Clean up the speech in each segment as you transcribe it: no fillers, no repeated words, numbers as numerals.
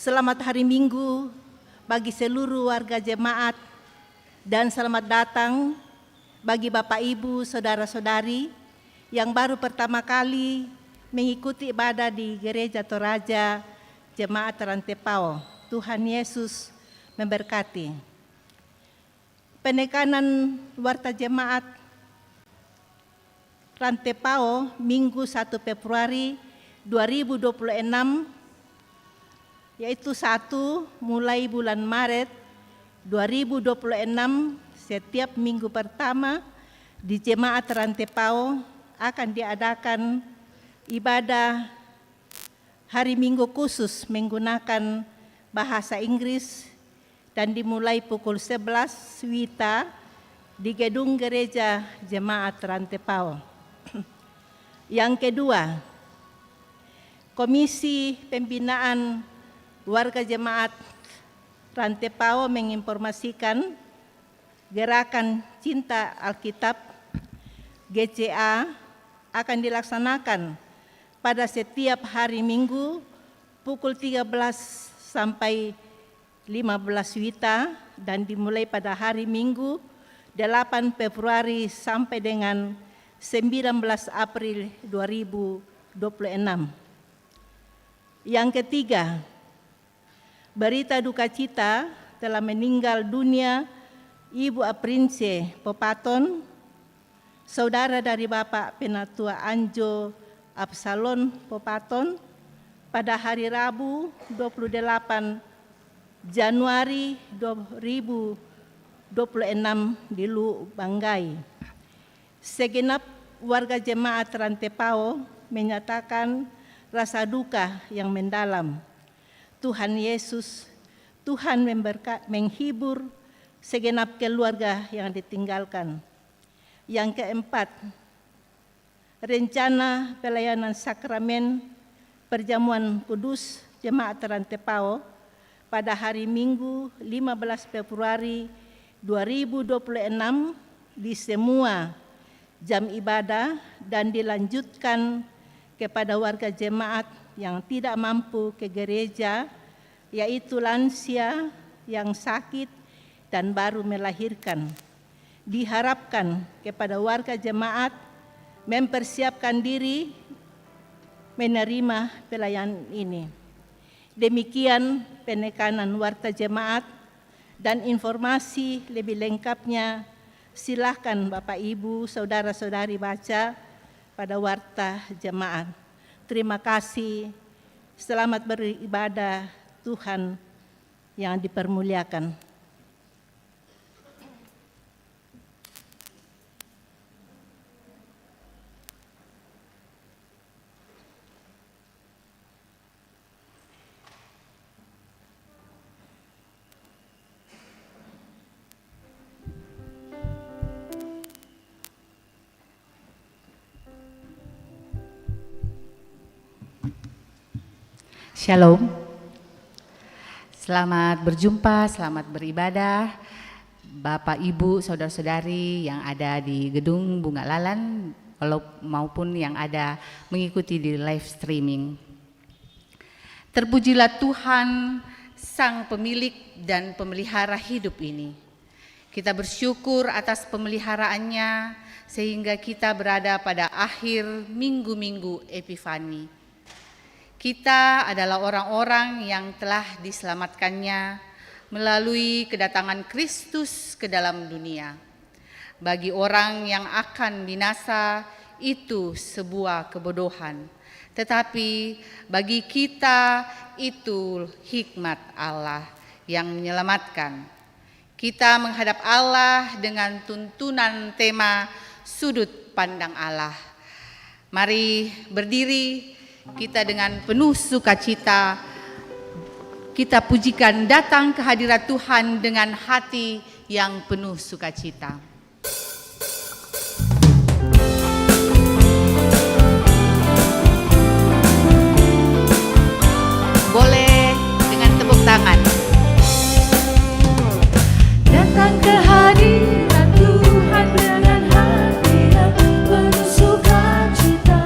Selamat hari Minggu bagi seluruh warga jemaat dan selamat datang bagi Bapak Ibu, Saudara-saudari yang baru pertama kali mengikuti ibadah di Gereja Toraja Jemaat Rantepao. Tuhan Yesus memberkati. Penekanan Warta Jemaat Rantepao Minggu 1 Februari 2026 yaitu 1 mulai bulan Maret 2026 setiap minggu pertama di Jemaat Rantepao akan diadakan ibadah hari Minggu khusus menggunakan bahasa Inggris dan dimulai pukul 11 WITA di gedung Gereja Jemaat Rantepao. Yang kedua, Komisi Pembinaan Warga Jemaat Rantepao menginformasikan Gerakan Cinta Alkitab GCA akan dilaksanakan pada setiap hari Minggu pukul 13 sampai 15 WITA dan dimulai pada hari Minggu 8 Februari sampai dengan 19 April 2026. Yang ketiga, berita duka cita telah meninggal dunia Ibu Aprince Popaton, saudara dari Bapak Penatua Anjo Absalon Popaton, pada hari Rabu 28 Januari 2026 di Lu Banggai. Segenap warga jemaat Rantepao menyatakan rasa duka yang mendalam. Tuhan Yesus, Tuhan menghibur segenap keluarga yang ditinggalkan. Yang keempat, rencana pelayanan sakramen perjamuan kudus Jemaat Rantepao pada hari Minggu 15 Februari 2026 di semua jam ibadah dan dilanjutkan kepada warga jemaat yang tidak mampu ke gereja, yaitu lansia yang sakit dan baru melahirkan. Diharapkan kepada warga jemaat mempersiapkan diri menerima pelayanan ini. Demikian penekanan Warta Jemaat, dan informasi lebih lengkapnya silakan Bapak Ibu, Saudara-saudari baca pada Warta Jemaat. Terima kasih, selamat beribadah, Tuhan yang dipermuliakan. Shalom, selamat berjumpa, selamat beribadah Bapak, Ibu, Saudara-saudari yang ada di Gedung Bunga Lalan maupun yang ada mengikuti di live streaming. Terpujilah Tuhan, Sang Pemilik dan Pemelihara hidup ini. Kita bersyukur atas pemeliharaannya sehingga kita berada pada akhir minggu-minggu Epifani. Kita adalah orang-orang yang telah diselamatkannya melalui kedatangan Kristus ke dalam dunia. Bagi orang yang akan binasa itu sebuah kebodohan, tetapi bagi kita itu hikmat Allah yang menyelamatkan. Kita menghadap Allah dengan tuntunan tema sudut pandang Allah. Mari berdiri, kita dengan penuh sukacita, kita pujikan datang ke hadirat Tuhan dengan hati yang penuh sukacita. Boleh dengan tepuk tangan. Datang ke hadirat Tuhan dengan hati yang penuh sukacita.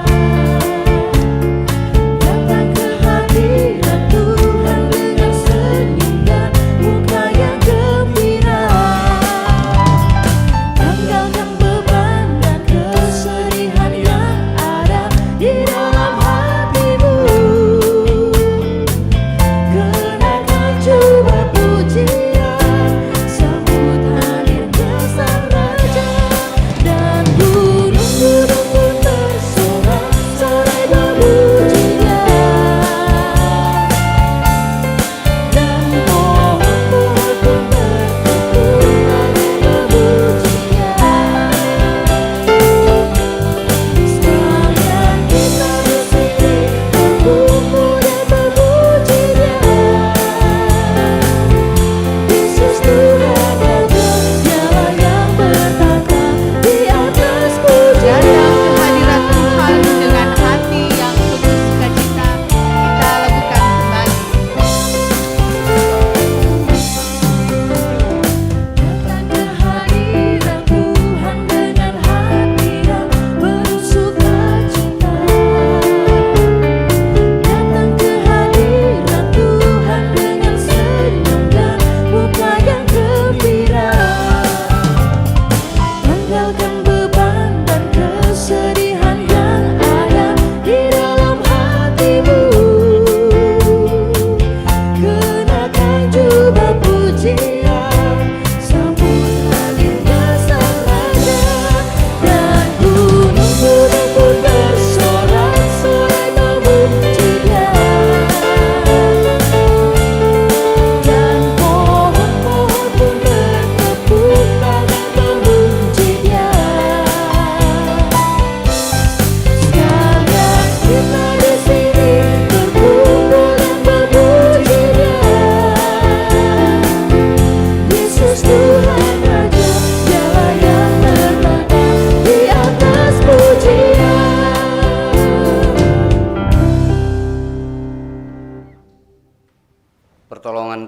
Datang ke hadirat Tuhan dengan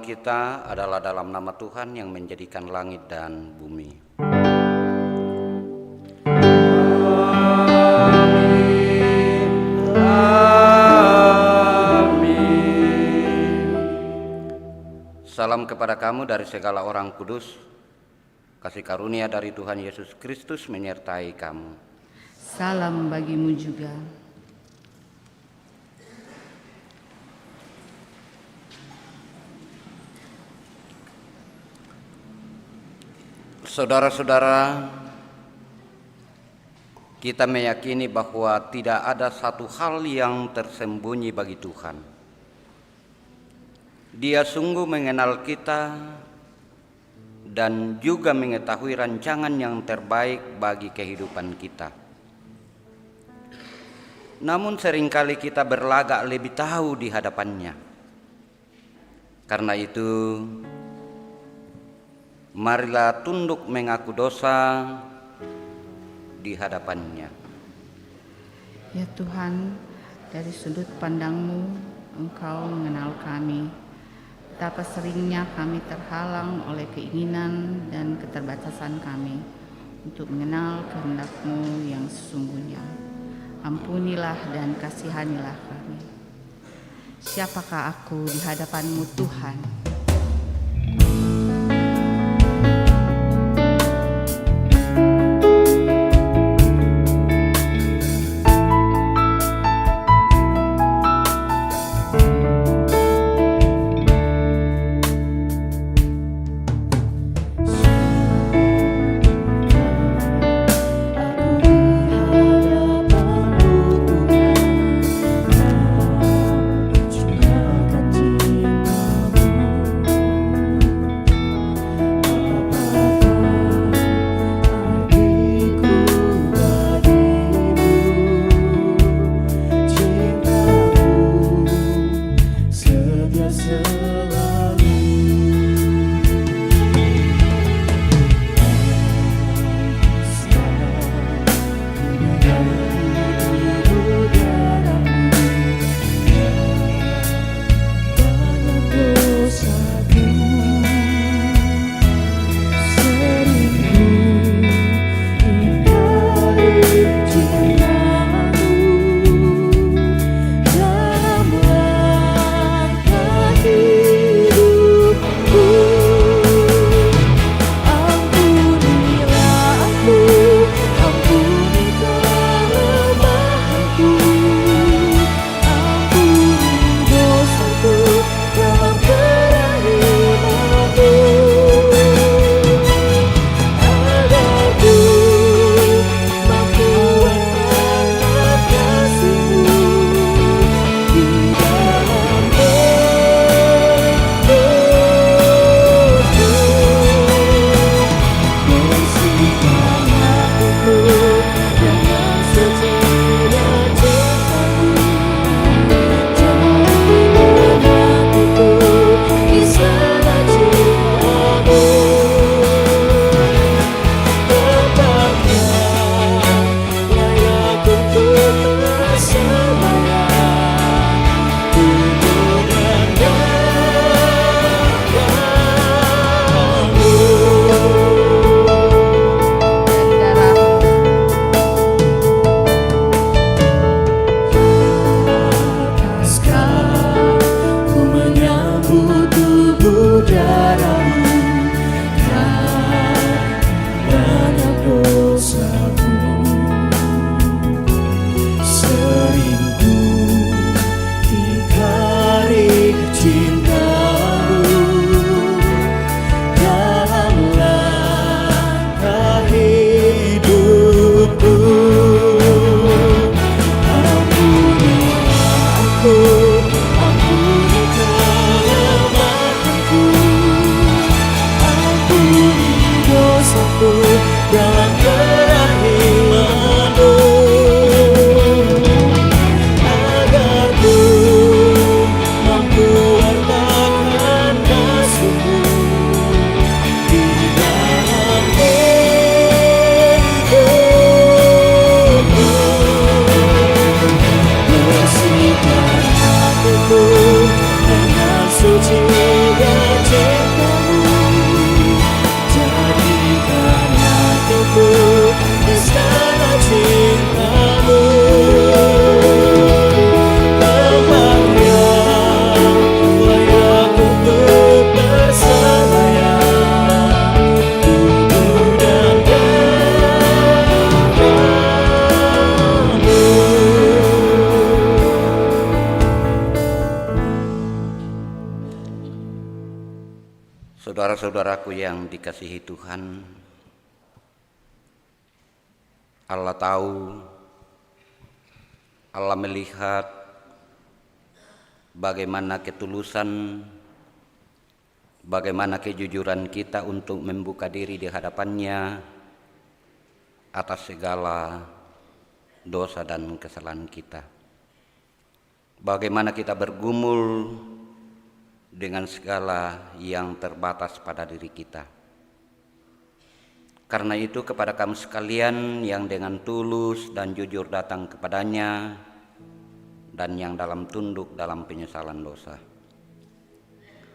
kita adalah dalam nama Tuhan yang menjadikan langit dan bumi. Salam kepada kamu dari segala orang kudus. Kasih karunia dari Tuhan Yesus Kristus menyertai kamu. Salam bagimu juga. Saudara-saudara, kita meyakini bahwa tidak ada satu hal yang tersembunyi bagi Tuhan. Dia sungguh mengenal kita dan juga mengetahui rancangan yang terbaik bagi kehidupan kita. Namun seringkali kita berlagak lebih tahu di hadapannya. Karena itu, marilah tunduk mengaku dosa di hadapannya. Ya Tuhan, dari sudut pandang-Mu, Engkau mengenal kami. Betapa seringnya kami terhalang oleh keinginan dan keterbatasan kami untuk mengenal kehendak-Mu yang sesungguhnya. Ampunilah dan kasihanilah kami. Siapakah aku di hadapan-Mu Tuhan? Curahkan jiwamu Saudara-saudaraku yang dikasihi Tuhan, Allah tahu, Allah melihat bagaimana ketulusan, bagaimana kejujuran kita untuk membuka diri di hadapannya atas segala dosa dan kesalahan kita. Bagaimana kita bergumul dengan segala yang terbatas pada diri kita. Karena itu kepada kamu sekalian yang dengan tulus dan jujur datang kepadanya dan yang dalam tunduk dalam penyesalan dosa,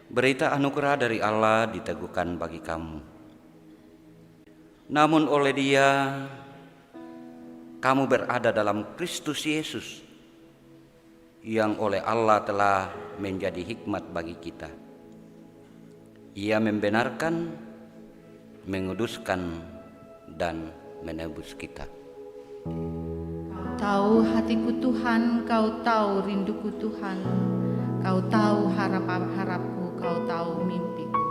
berita anugerah dari Allah diteguhkan bagi kamu. Namun oleh Dia kamu berada dalam Kristus Yesus, yang oleh Allah telah menjadi hikmat bagi kita. Ia membenarkan, menguduskan, dan menebus kita. Kau tahu hatiku Tuhan, Kau tahu rinduku Tuhan, Kau tahu harap-harapku, Kau tahu mimpiku.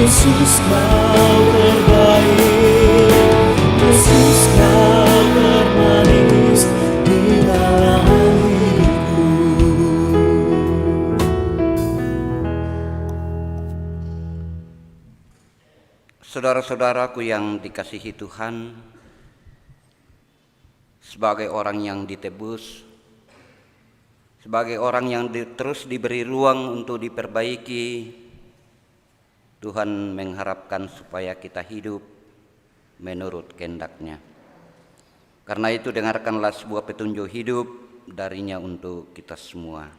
Yesus kau terbaik, Yesus kau termanis Saudara-saudaraku yang dikasihi Tuhan, sebagai orang yang ditebus, sebagai orang yang terus diberi ruang untuk diperbaiki, Tuhan mengharapkan supaya kita hidup menurut kehendak-Nya. Karena itu dengarkanlah sebuah petunjuk hidup darinya untuk kita semua.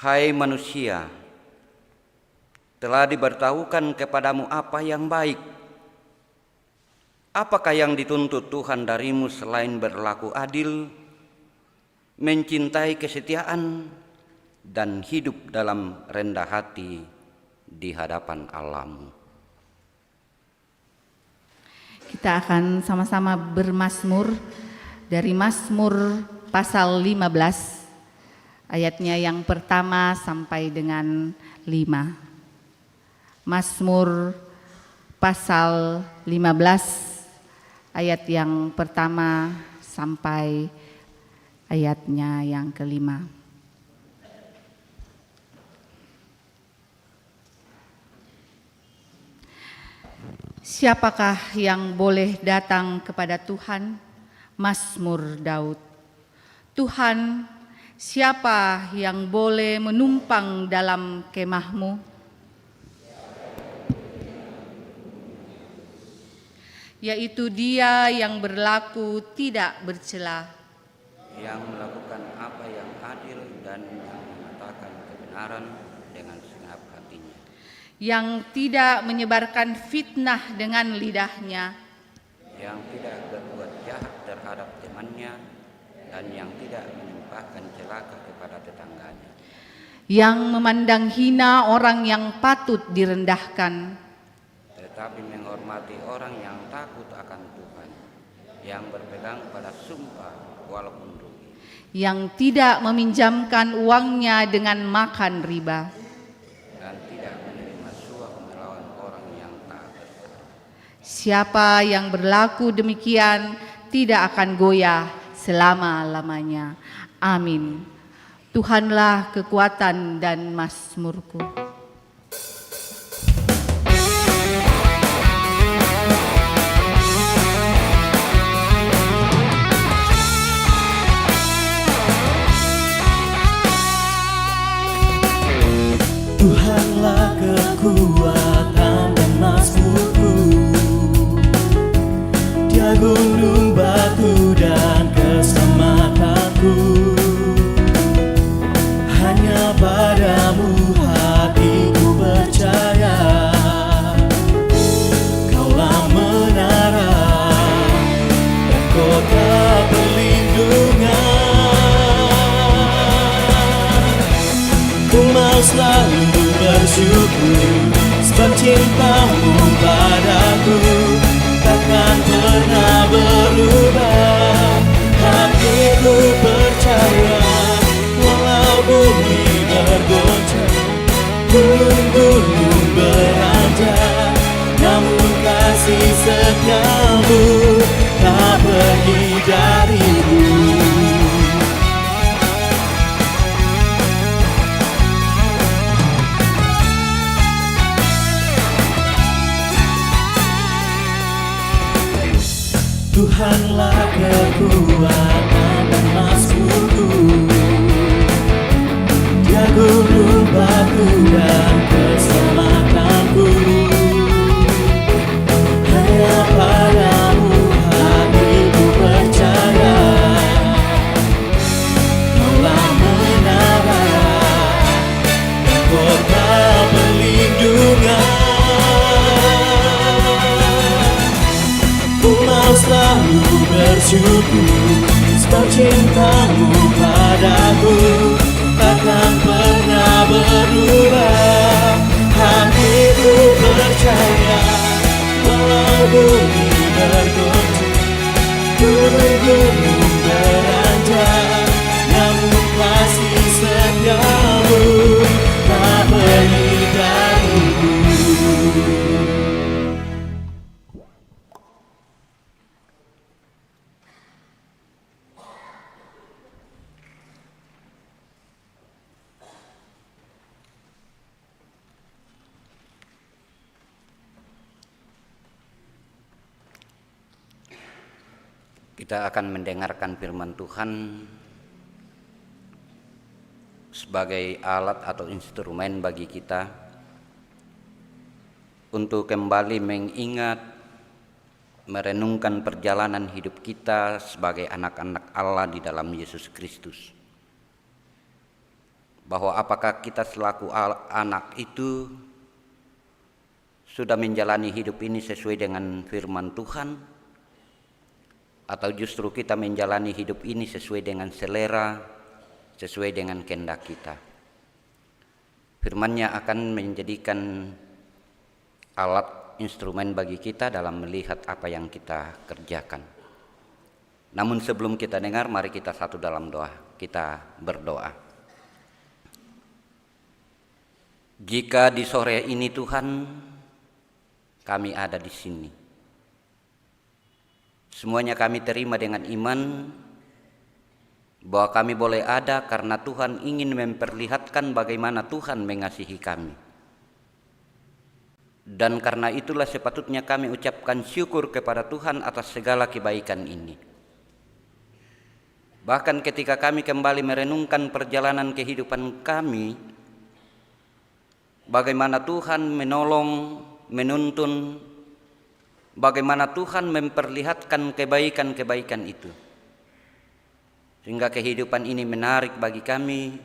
Hai manusia, telah diberitahukan kepadamu apa yang baik. Apakah yang dituntut Tuhan darimu selain berlaku adil, mencintai kesetiaan, dan hidup dalam rendah hati di hadapan Allah-Mu? Kita akan sama-sama bermazmur dari Mazmur pasal 15, ayatnya yang pertama sampai dengan 5. Mazmur pasal 15 ayat yang pertama sampai ayatnya yang kelima. Siapakah yang boleh datang kepada Tuhan? Mazmur Daud. Tuhan, siapa yang boleh menumpang dalam kemah-Mu? Yaitu Dia yang berlaku tidak bercela, yang melakukan apa yang adil dan yang mengatakan kebenaran dengan segenap hatinya, yang tidak menyebarkan fitnah dengan lidahnya, yang tidak berbuat jahat terhadap temannya, dan yang tidak menimpakan celaka kepada tetangganya, yang memandang hina orang yang patut direndahkan, tetapi menghormati orang yang takut akan Tuhan, yang berpegang pada sumpah walaupun rugi, yang tidak meminjamkan uangnya dengan makan riba, dan tidak menerima suap melawan orang yang tak bersalah. siapa yang berlaku demikian tidak akan goyah selama-lamanya. Amin. Tuhanlah kekuatan dan mazmurku. Tuhanlah kekuatan dan mazmurku, Dia gunung batu dan keselamatanku. Hanya padamu hatiku percaya, Kaulah menara dan kota perlindungan. Ku mau selalu bersyukur sebab cintamu padaku takkan pernah berubah. Hatiku percaya walau bumi bergoncang, gunung-gunung beranjak, namun kasih setiamu tak pergi dariku. Tuhanlah kekuatan dan mazmurku, Dia gunung batu dan keselamatanku. Hanya padamu hatiku percaya, Kaulah menara dan kota perlindungan. Ku mau selalu bersyukur sebab cintamu padaku takkan pernah berubah. Hatiku percaya walau bumi bergoncang, gunung-gunung beranjak, namun kasih setiamu tak pergi dariku. Kita akan mendengarkan firman Tuhan sebagai alat atau instrumen bagi kita untuk kembali mengingat, merenungkan perjalanan hidup kita sebagai anak-anak Allah di dalam Yesus Kristus. Bahwa apakah kita selaku anak itu sudah menjalani hidup ini sesuai dengan firman Tuhan, atau justru kita menjalani hidup ini sesuai dengan selera, sesuai dengan kehendak kita. Firman-Nya akan menjadikan alat instrumen bagi kita dalam melihat apa yang kita kerjakan. Namun sebelum kita dengar, mari kita satu dalam doa. Kita berdoa. Jika di sore ini Tuhan, kami ada di sini. Semuanya kami terima dengan iman bahwa kami boleh ada karena Tuhan ingin memperlihatkan bagaimana Tuhan mengasihi kami. Dan karena itulah sepatutnya kami ucapkan syukur kepada Tuhan atas segala kebaikan ini. Bahkan ketika kami kembali merenungkan perjalanan kehidupan kami, bagaimana Tuhan menolong, menuntun, bagaimana Tuhan memperlihatkan kebaikan-kebaikan itu. Sehingga kehidupan ini menarik bagi kami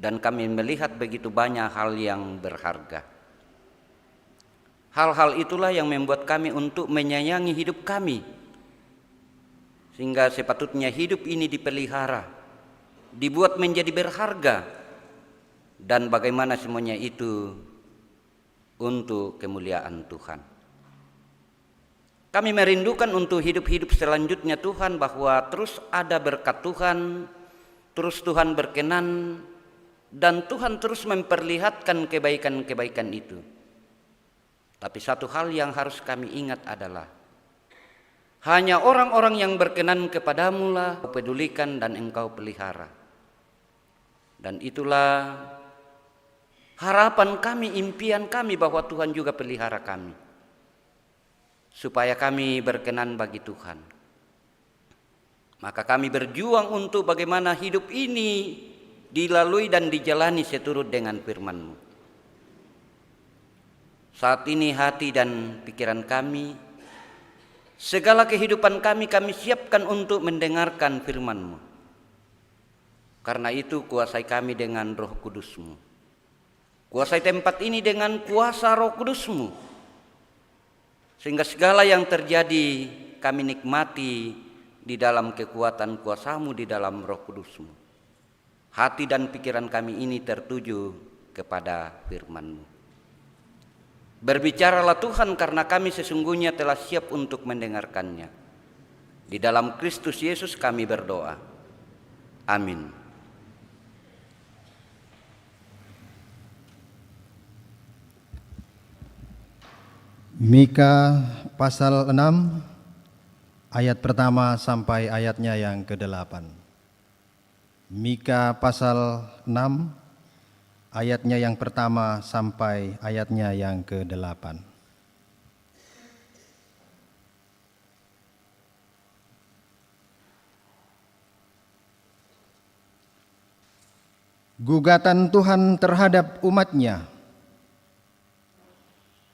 dan kami melihat begitu banyak hal yang berharga. Hal-hal itulah yang membuat kami untuk menyayangi hidup kami. Sehingga sepatutnya hidup ini dipelihara, dibuat menjadi berharga. Dan bagaimana semuanya itu untuk kemuliaan Tuhan. Kami merindukan untuk hidup-hidup selanjutnya Tuhan, bahwa terus ada berkat Tuhan, terus Tuhan berkenan, dan Tuhan terus memperlihatkan kebaikan-kebaikan itu. Tapi satu hal yang harus kami ingat adalah hanya orang-orang yang berkenan kepadamu lah Kau pedulikan dan Engkau pelihara. Dan itulah harapan kami, impian kami, bahwa Tuhan juga pelihara kami, supaya kami berkenan bagi Tuhan. Maka kami berjuang untuk bagaimana hidup ini dilalui dan dijalani seturut dengan firman-Mu. Saat ini hati dan pikiran kami, segala kehidupan kami siapkan untuk mendengarkan firman-Mu. Karena itu kuasai kami dengan Roh Kudus-Mu. Kuasai tempat ini dengan kuasa Roh Kudus-Mu. Sehingga segala yang terjadi kami nikmati di dalam kekuatan kuasa-Mu, di dalam Roh Kudus-Mu. Hati dan pikiran kami ini tertuju kepada firman-Mu. Berbicaralah Tuhan, karena kami sesungguhnya telah siap untuk mendengarkannya. Di dalam Kristus Yesus kami berdoa. Amin. Mika pasal 6 ayat pertama sampai ayatnya yang ke-8. Mika pasal 6 ayatnya yang pertama sampai ayatnya yang ke-8. Gugatan Tuhan terhadap umat-Nya.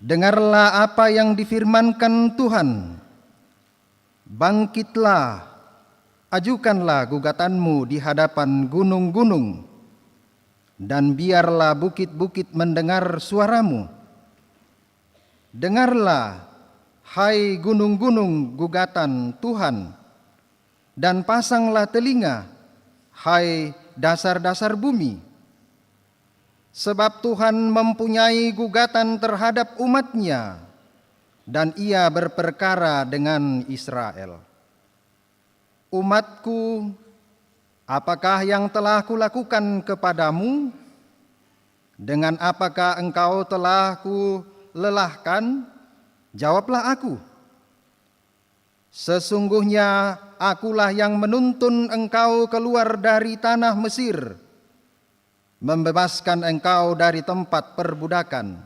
Dengarlah apa yang difirmankan Tuhan. Bangkitlah, ajukanlah gugatanmu di hadapan gunung-gunung, dan biarlah bukit-bukit mendengar suaramu. Dengarlah, hai gunung-gunung, gugatan Tuhan, dan pasanglah telinga, hai dasar-dasar bumi. Sebab Tuhan mempunyai gugatan terhadap umat-Nya, dan Ia berperkara dengan Israel. Umatku, apakah yang telah kulakukan kepadamu? Dengan apakah engkau telah kulelahkan? Jawablah aku. Sesungguhnya akulah yang menuntun engkau keluar dari tanah Mesir, membebaskan engkau dari tempat perbudakan,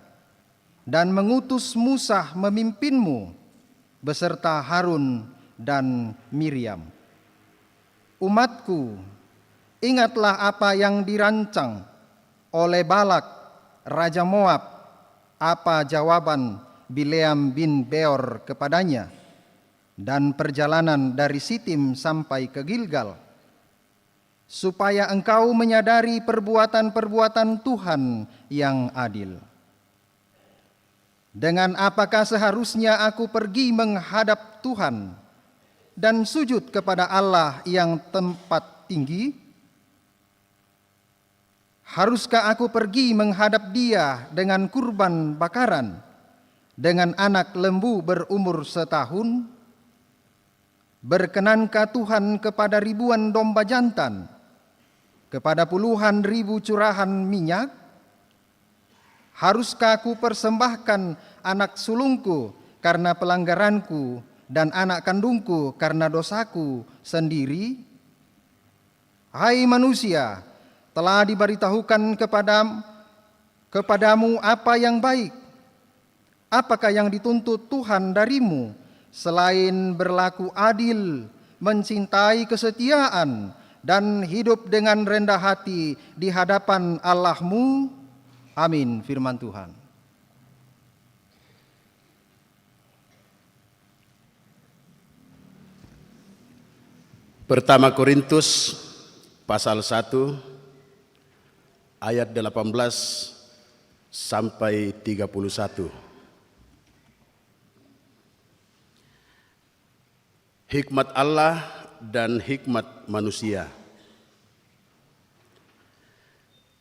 dan mengutus Musa memimpinmu beserta Harun dan Miriam. Umatku, ingatlah apa yang dirancang oleh Balak, Raja Moab, apa jawaban Bileam bin Beor kepadanya, dan perjalanan dari Sitim sampai ke Gilgal, supaya engkau menyadari perbuatan-perbuatan Tuhan yang adil. Dengan apakah seharusnya aku pergi menghadap Tuhan dan sujud kepada Allah yang tempat tinggi? Haruskah aku pergi menghadap Dia dengan kurban bakaran, dengan anak lembu berumur setahun? Berkenankah Tuhan kepada ribuan domba jantan, kepada puluhan ribu curahan minyak? Haruskah aku persembahkan anak sulungku karena pelanggaranku dan anak kandungku karena dosaku sendiri? Hai manusia, telah diberitahukan kepadamu apa yang baik. Apakah yang dituntut Tuhan darimu selain berlaku adil, mencintai kesetiaan, dan hidup dengan rendah hati di hadapan Allahmu? Amin. Firman Tuhan. Pertama Korintus pasal 1 ayat 18 sampai 31. Hikmat Allah dan hikmat manusia.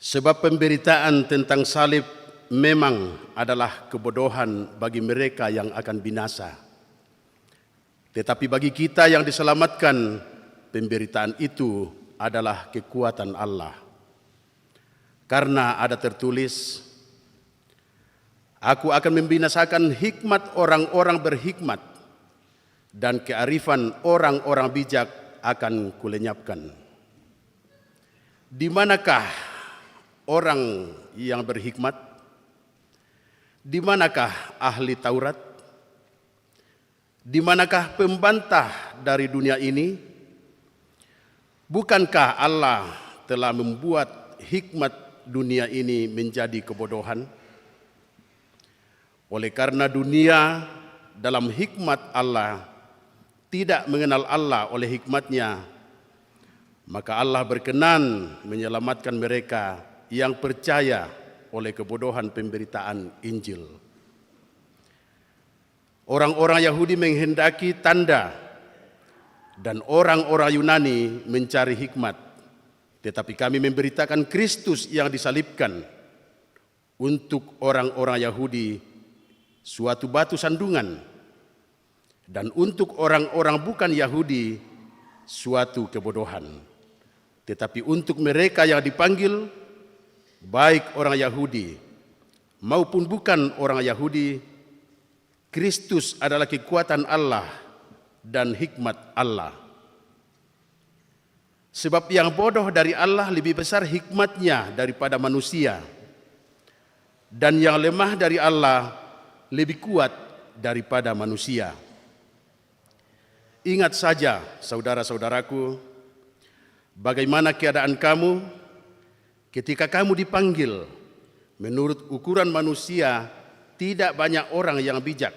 Sebab pemberitaan tentang salib memang adalah kebodohan bagi mereka yang akan binasa. Tetapi bagi kita yang diselamatkan, pemberitaan itu adalah kekuatan Allah. Karena ada tertulis, aku akan membinasakan hikmat orang-orang berhikmat, dan kearifan orang-orang bijak akan kulenyapkan. Di manakah orang yang berhikmat? Di manakah ahli Taurat? Di manakah pembantah dari dunia ini? Bukankah Allah telah membuat hikmat dunia ini menjadi kebodohan? Oleh karena dunia dalam hikmat Allah tidak mengenal Allah oleh hikmatnya, maka Allah berkenan menyelamatkan mereka yang percaya oleh kebodohan pemberitaan Injil. Orang-orang Yahudi menghendaki tanda dan orang-orang Yunani mencari hikmat, tetapi kami memberitakan Kristus yang disalibkan. Untuk orang-orang Yahudi suatu batu sandungan, dan untuk orang-orang bukan Yahudi suatu kebodohan. Tetapi untuk mereka yang dipanggil, baik orang Yahudi maupun bukan orang Yahudi, Kristus adalah kekuatan Allah dan hikmat Allah. Sebab yang bodoh dari Allah lebih besar hikmatnya daripada manusia, dan yang lemah dari Allah lebih kuat daripada manusia. Ingat saja, saudara-saudaraku, bagaimana keadaan kamu ketika kamu dipanggil. Menurut ukuran manusia, tidak banyak orang yang bijak,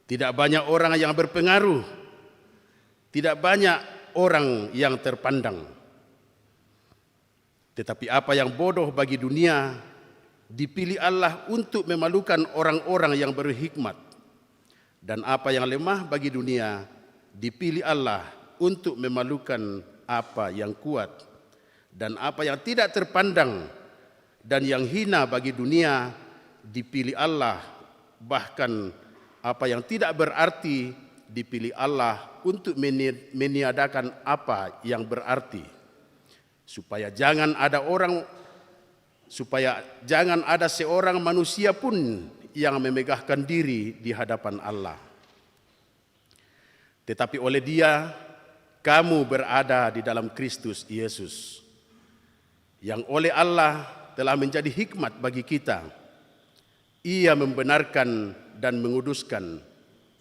tidak banyak orang yang berpengaruh, tidak banyak orang yang terpandang. Tetapi apa yang bodoh bagi dunia, dipilih Allah untuk memalukan orang-orang yang berhikmat. Dan apa yang lemah bagi dunia, dipilih Allah untuk memalukan apa yang kuat. Dan apa yang tidak terpandang dan yang hina bagi dunia, dipilih Allah. Bahkan apa yang tidak berarti, dipilih Allah untuk meniadakan apa yang berarti. Supaya jangan ada seorang manusia pun yang memegahkan diri di hadapan Allah. Tetapi oleh Dia kamu berada di dalam Kristus Yesus, yang oleh Allah telah menjadi hikmat bagi kita. Ia membenarkan dan menguduskan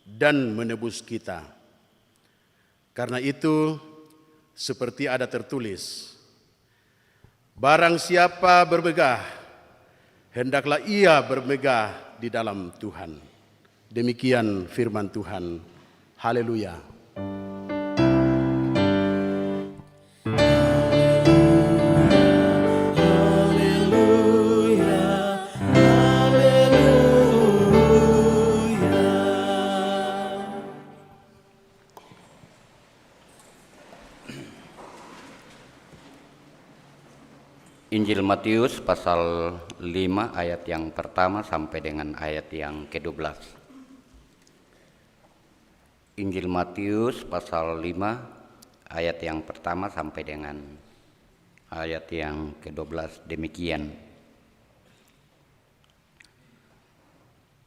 dan menebus kita. Karena itu, seperti ada tertulis, barang siapa bermegah, hendaklah ia bermegah di dalam Tuhan. Demikian firman Tuhan. Haleluya. Injil Matius pasal 5 ayat yang pertama sampai dengan ayat yang ke-12. Injil Matius pasal 5 ayat yang pertama sampai dengan ayat yang ke-12 demikian.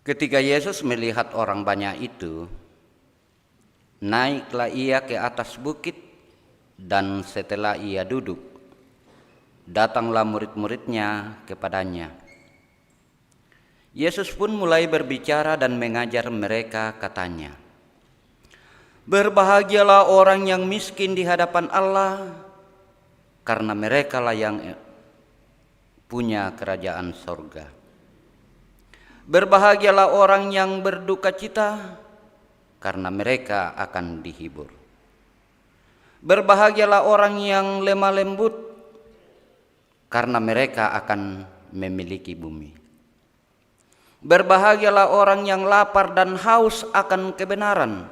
Ketika Yesus melihat orang banyak itu, naiklah ia ke atas bukit, dan setelah ia duduk, datanglah murid-muridnya kepadanya. Yesus pun mulai berbicara dan mengajar mereka, katanya, "Berbahagialah orang yang miskin di hadapan Allah, karena merekalah yang punya kerajaan sorga. Berbahagialah orang yang berduka cita, karena mereka akan dihibur. Berbahagialah orang yang lemah lembut, karena mereka akan memiliki bumi. Berbahagialah orang yang lapar dan haus akan kebenaran,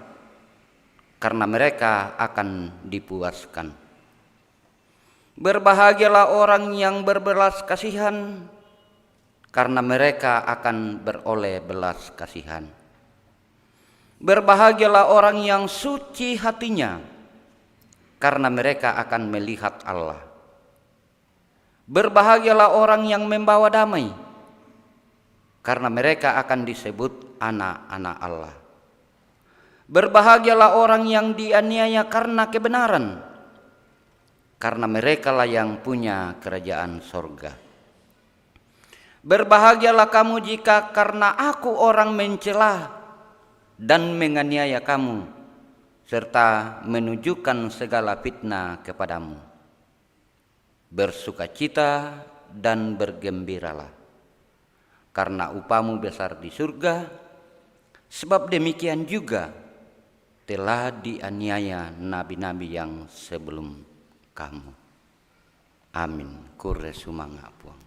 karena mereka akan dipuaskan. Berbahagialah orang yang berbelas kasihan, karena mereka akan beroleh belas kasihan. Berbahagialah orang yang suci hatinya, karena mereka akan melihat Allah. Berbahagialah orang yang membawa damai, karena mereka akan disebut anak-anak Allah. Berbahagialah orang yang dianiaya karena kebenaran, karena merekalah yang punya kerajaan sorga. Berbahagialah kamu jika karena aku orang mencela dan menganiaya kamu, serta menunjukkan segala fitnah kepadamu. Bersukacita dan bergembiralah, karena upamu besar di surga, sebab demikian juga telah dianiaya nabi-nabi yang sebelum kamu. Amin. Kure sumanga puang.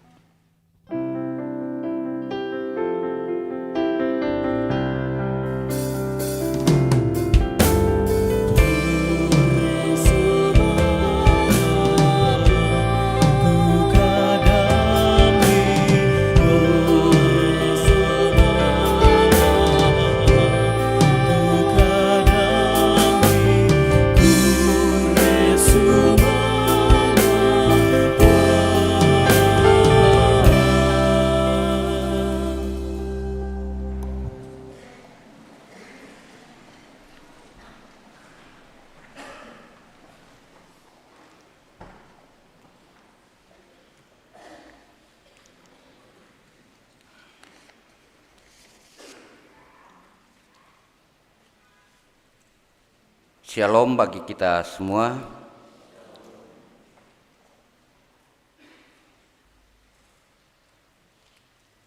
Shalom bagi kita semua.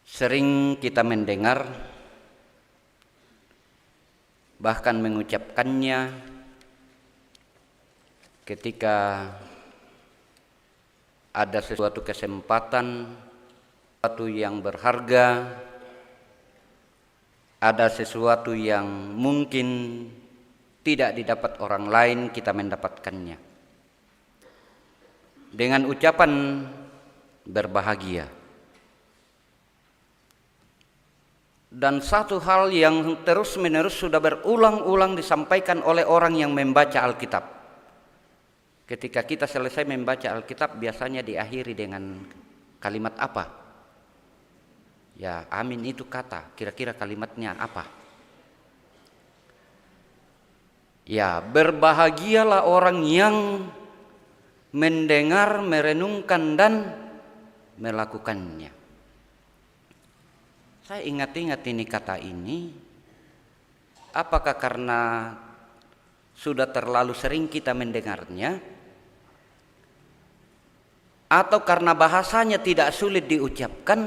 Sering kita mendengar, bahkan mengucapkannya ketika ada sesuatu kesempatan, sesuatu yang berharga, ada sesuatu yang mungkin tidak didapat orang lain, kita mendapatkannya dengan ucapan berbahagia. Dan satu hal yang terus-menerus sudah berulang-ulang disampaikan oleh orang yang membaca Alkitab. Ketika kita selesai membaca Alkitab, biasanya diakhiri dengan kalimat apa? Ya, amin itu kata. Kira-kira kalimatnya apa? Ya, berbahagialah orang yang mendengar, merenungkan, dan melakukannya. Saya ingat-ingat ini kata ini, apakah karena sudah terlalu sering kita mendengarnya, atau karena bahasanya tidak sulit diucapkan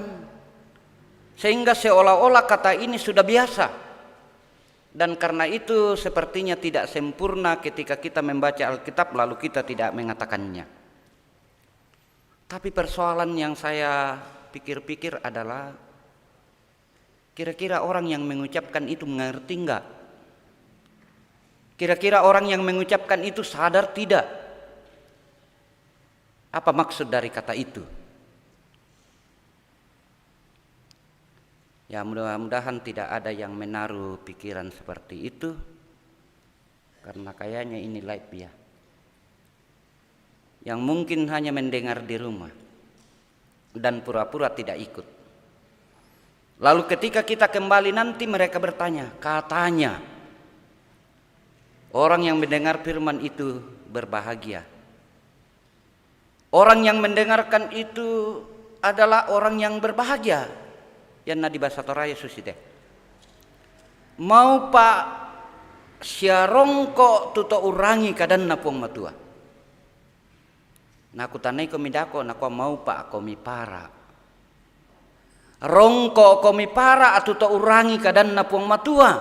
sehingga seolah-olah kata ini sudah biasa, dan karena itu sepertinya tidak sempurna ketika kita membaca Alkitab lalu kita tidak mengatakannya. Tapi persoalan yang saya pikir-pikir adalah, kira-kira orang yang mengucapkan itu mengerti enggak? Kira-kira orang yang mengucapkan itu sadar tidak? Apa maksud dari kata itu? Ya, mudah-mudahan tidak ada yang menaruh pikiran seperti itu, karena kayaknya ini live ya. Yang mungkin hanya mendengar di rumah dan pura-pura tidak ikut. Lalu ketika kita kembali nanti mereka bertanya, katanya orang yang mendengar firman itu berbahagia. Orang yang mendengarkan itu adalah orang yang berbahagia. Yang nadi bahasa Toraya susite. Mau pak siarongko tuto urangi kadan na puang matua. Naku tanai komi dako naku mau pak komi para. Rongko komi para atuto urangi kadan na puang matua.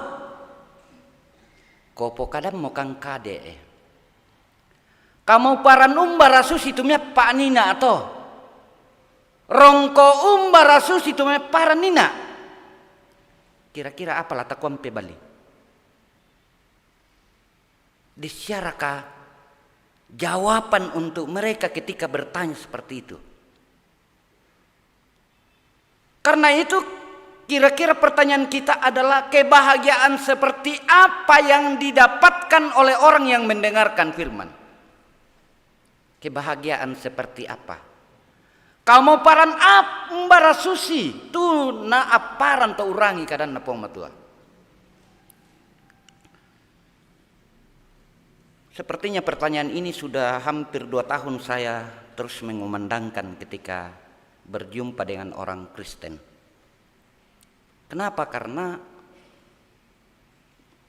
Kopo kadam mo kang kade. Kamu paran umbara susi tumya pak nina atau rongko umbara susi tumya para nina. Kira-kira apa lata kuampe bali? Disiaraka jawaban untuk mereka ketika bertanya seperti itu. Karena itu kira-kira pertanyaan kita adalah, kebahagiaan seperti apa yang didapatkan oleh orang yang mendengarkan firman? Kebahagiaan seperti apa? Kamu paran ambara susi tu na aparan to urangi kadan na pong matua. Sepertinya pertanyaan ini sudah hampir 2 tahun saya terus mengumandangkan ketika berjumpa dengan orang Kristen. Kenapa? Karena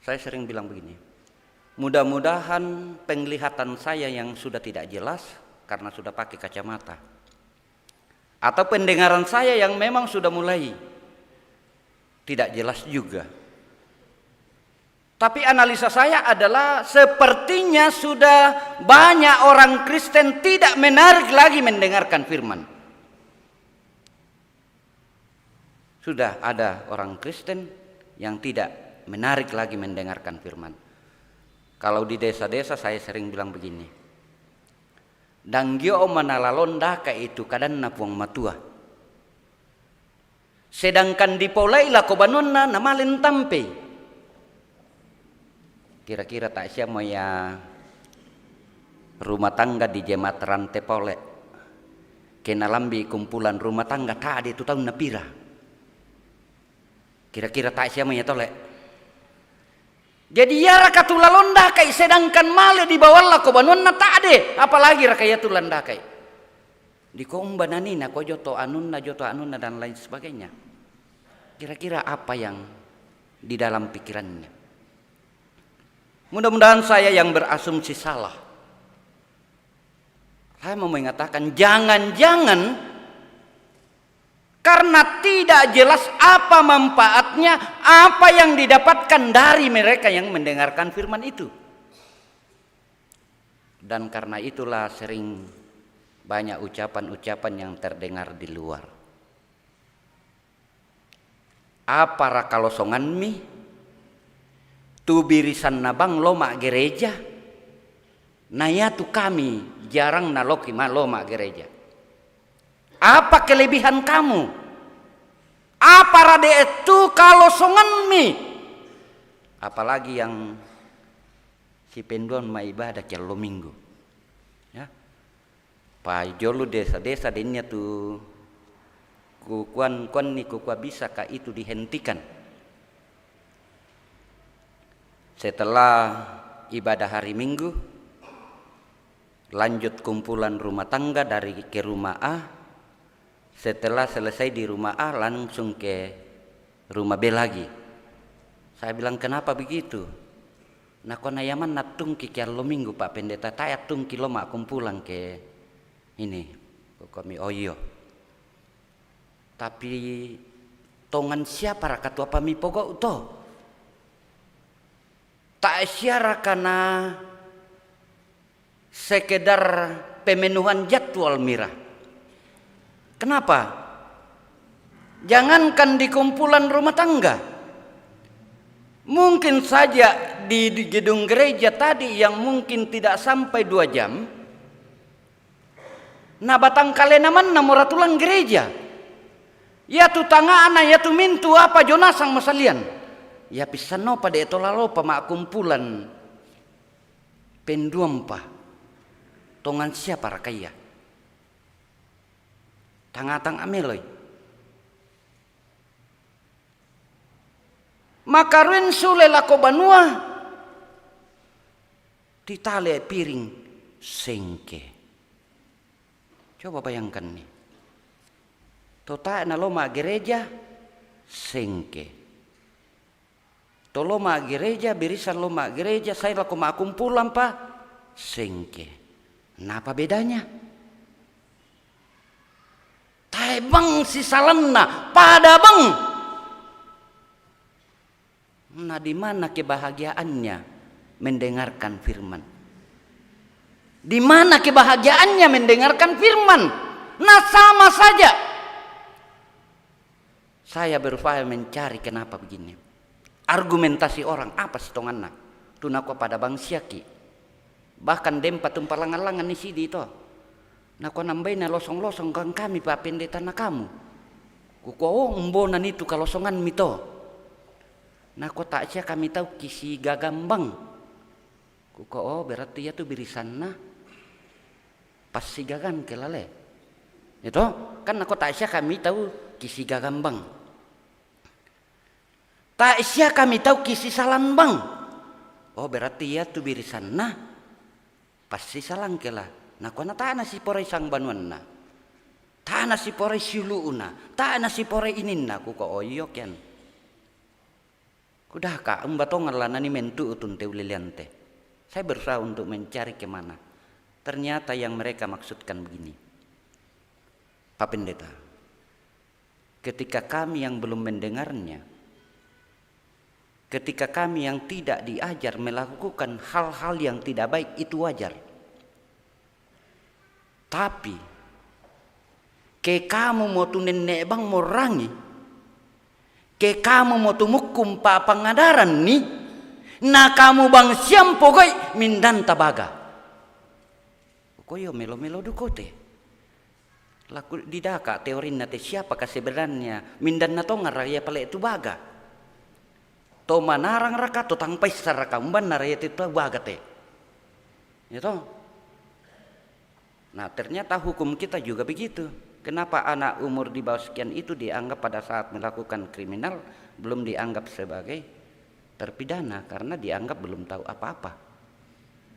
saya sering bilang begini, mudah-mudahan penglihatan saya yang sudah tidak jelas karena sudah pakai kacamata, atau pendengaran saya yang memang sudah mulai tidak jelas juga. Tapi analisa saya adalah sepertinya sudah banyak orang Kristen tidak menarik lagi mendengarkan firman. Sudah ada orang Kristen yang tidak menarik lagi mendengarkan firman. Kalau di desa-desa saya sering bilang begini, danggio manalalonda ka itu kadan na puang matua. Sedangkan di polaila kobanonna namalin tampe. Kira-kira tak siapa ya rumah tangga di jemaat Rante Pole. Kenalambi kumpulan rumah tangga tadi itu tahun napira. Kira-kira tak siapa ya tole. Jadi ya rakatulalonda kai, sedangkan male di bawah lah kobanonna tak ade, apalagi rakayatulanda kai. Di kombananina ko joto anunna dan lain sebagainya. Kira-kira apa yang di dalam pikirannya? Mudah-mudahan saya yang berasumsi salah. Saya mau mengatakan jangan-jangan karena tidak jelas apa manfaatnya, apa yang didapatkan dari mereka yang mendengarkan firman itu. Dan karena itulah sering banyak ucapan-ucapan yang terdengar di luar. Apa rakalosongan mi? Tu birisan nabang loma gereja, naya tu kami jarang naloki maloma gereja. Apa kelebihan kamu? Apa rade itu kalau songanmi? Apalagi yang si penduan ma ibadah celo minggu, ya. Pak jolu desa-desa denya tu kukuan ni kukua bisa kah itu dihentikan. Setelah ibadah hari Minggu, lanjut kumpulan rumah tangga dari ke rumah A. Setelah selesai di rumah A, langsung ke rumah B lagi. Saya bilang, kenapa begitu? Nah kona yaman natung kikiar lo minggu Pak Pendeta tayat tung kilo mak kumpulan ke ini kami oyo. Tapi tongan siapa raka tua pami pokok to? Tak siara karena sekedar pemenuhan jadwal mira. Kenapa? Jangankan di kumpulan rumah tangga. Mungkin saja di gedung gereja tadi yang mungkin tidak sampai 2 jam. Nah batang kalena mana moratulang gereja. Ya tu tanga anak ya tu mintu apa jonasang masalian. Ya pisano pada etolalo pamak kumpulan penduam pa. Tongan siapa rakaya. Tangatang ameloy. Makarin sule lako banua ditale piring sengke. Coba bayangkan nih. Tota na loma gereja sengke. Toloma gereja birisan loma gereja saya lako makumpulan pa sengke. Napa bedanya? Tai bang si salamna pada bang. Nah di mana kebahagiaannya mendengarkan firman? Di mana kebahagiaannya mendengarkan firman? Nah sama saja. Saya berupaya mencari kenapa begini. Argumentasi orang apa sih tonganna? Tunako pada bang siaki. Bahkan dempa tumpalangan-langan ni sidi itu. Nako nambai na losong-losong kang kami Pak Pendeta na kamu. Kuko umbonan itu kalosongan mito. Nah kok tak sia kami tahu kisi gagambang. Kuko berarti ya tu birisan na pas si gagan kelale. Itu kan aku tak sia kami tahu kisi gagambang. Tak sia kami tahu kisi salambang. Oh berarti ya tu birisan na pas si salang kela. Nah kok na tanah si porai sang banuan na. Tanah si porai siluuna. Tanah si porai inin na kuko oyok yan. Kudah kak embatongan lah nani mentu utun teuliliante. Saya berusaha untuk mencari kemana. Ternyata yang mereka maksudkan begini. Pak Pendeta, ketika kami yang belum mendengarnya, ketika kami yang tidak diajar melakukan hal-hal yang tidak baik itu wajar. Tapi, ke kamu mau tu nenek bang mau rangi, ke kamu mau tumukum pa pangadaran nih, na kamu bang siam pokoi mindan tabaga. Koyo melo-melo dukote. Laku didaka teori nate siapa sebenarnya mindan na tonga raya pale itu baga. To manarang raka to tang paisar raka umban na raya itu baga te. Itu. Nah ternyata hukum kita juga begitu. Kenapa anak umur di bawah sekian itu dianggap pada saat melakukan kriminal belum dianggap sebagai terpidana karena dianggap belum tahu apa-apa.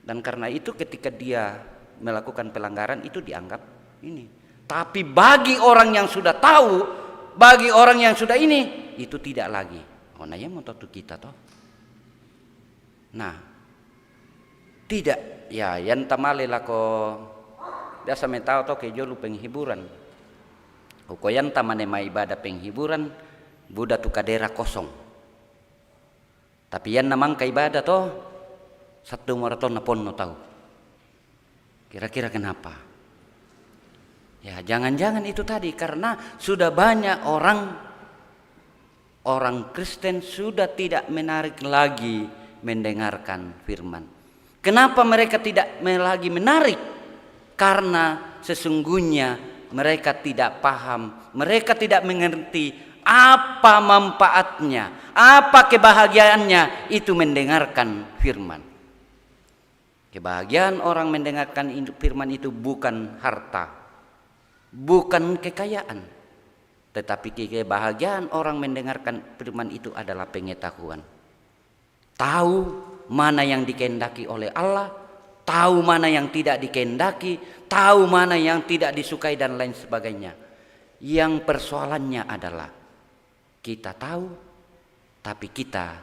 Dan karena itu ketika dia melakukan pelanggaran itu dianggap ini. Tapi bagi orang yang sudah tahu, bagi orang yang sudah ini, itu tidak lagi. Oh naya mau tahu kita toh. Nah, tidak ya yang tamale lako biasa metau toh kejo lu penghiburan. Ukoyan tamane ma ibadah penghiburan Buddha tu kadera kosong. Tapi yan namang kaibadah toh satu maraton napon no tahu. Kira-kira kenapa? Ya jangan-jangan itu tadi karena sudah banyak orang Kristen sudah tidak menarik lagi mendengarkan firman. Kenapa mereka tidak lagi menarik? Karena sesungguhnya mereka tidak paham, mereka tidak mengerti apa manfaatnya, apa kebahagiaannya itu mendengarkan firman. Kebahagiaan orang mendengarkan firman itu bukan harta, bukan kekayaan, tetapi kebahagiaan orang mendengarkan firman itu adalah pengetahuan. Tahu mana yang dikehendaki oleh Allah, tahu mana yang tidak dikehendaki, tahu mana yang tidak disukai dan lain sebagainya. Yang persoalannya adalah kita tahu tapi kita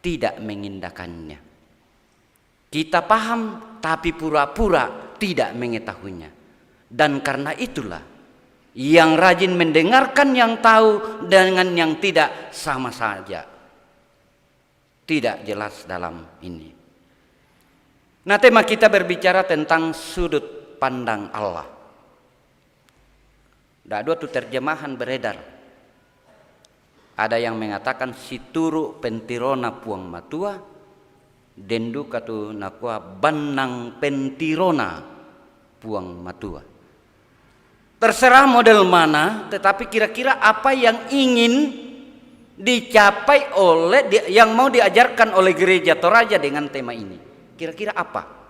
tidak mengindahkannya. Kita paham tapi pura-pura tidak mengetahuinya. Dan karena itulah yang rajin mendengarkan yang tahu dengan yang tidak sama saja. Tidak jelas dalam ini. Nah, tema kita berbicara tentang sudut pandang Allah. Ada dua terjemahan beredar. Ada yang mengatakan situru pentirona puang matua, dendu katu nakua banang pentirona puang matua. Terserah model mana, tetapi kira-kira apa yang ingin dicapai oleh yang mau diajarkan oleh gereja Toraja dengan tema ini. Kira-kira apa?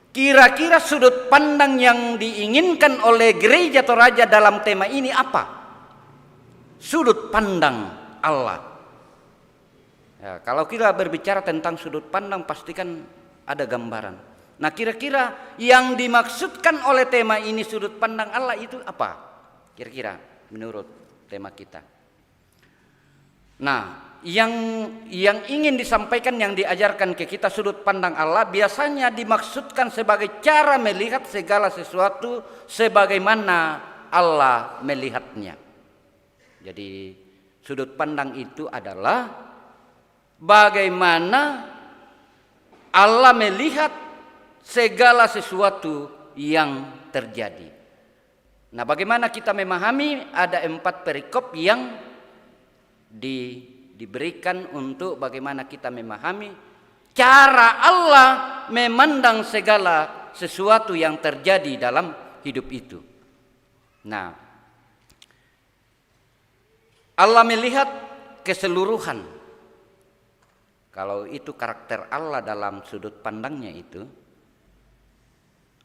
Kira-kira sudut pandang yang diinginkan oleh gereja Toraja dalam tema ini apa? Sudut pandang Allah. Ya, kalau kita berbicara tentang sudut pandang pastikan ada gambaran. Nah, kira-kira yang dimaksudkan oleh tema ini sudut pandang Allah itu apa? Kira-kira menurut tema kita. Nah, yang ingin disampaikan, yang diajarkan ke kita sudut pandang Allah biasanya dimaksudkan sebagai cara melihat segala sesuatu sebagaimana Allah melihatnya. Jadi sudut pandang itu adalah bagaimana Allah melihat segala sesuatu yang terjadi. Nah, bagaimana kita memahami? Ada 4 perikop yang diberikan untuk bagaimana kita memahami cara Allah memandang segala sesuatu yang terjadi dalam hidup itu. Nah, Allah melihat keseluruhan. Kalau itu karakter Allah dalam sudut pandangnya itu,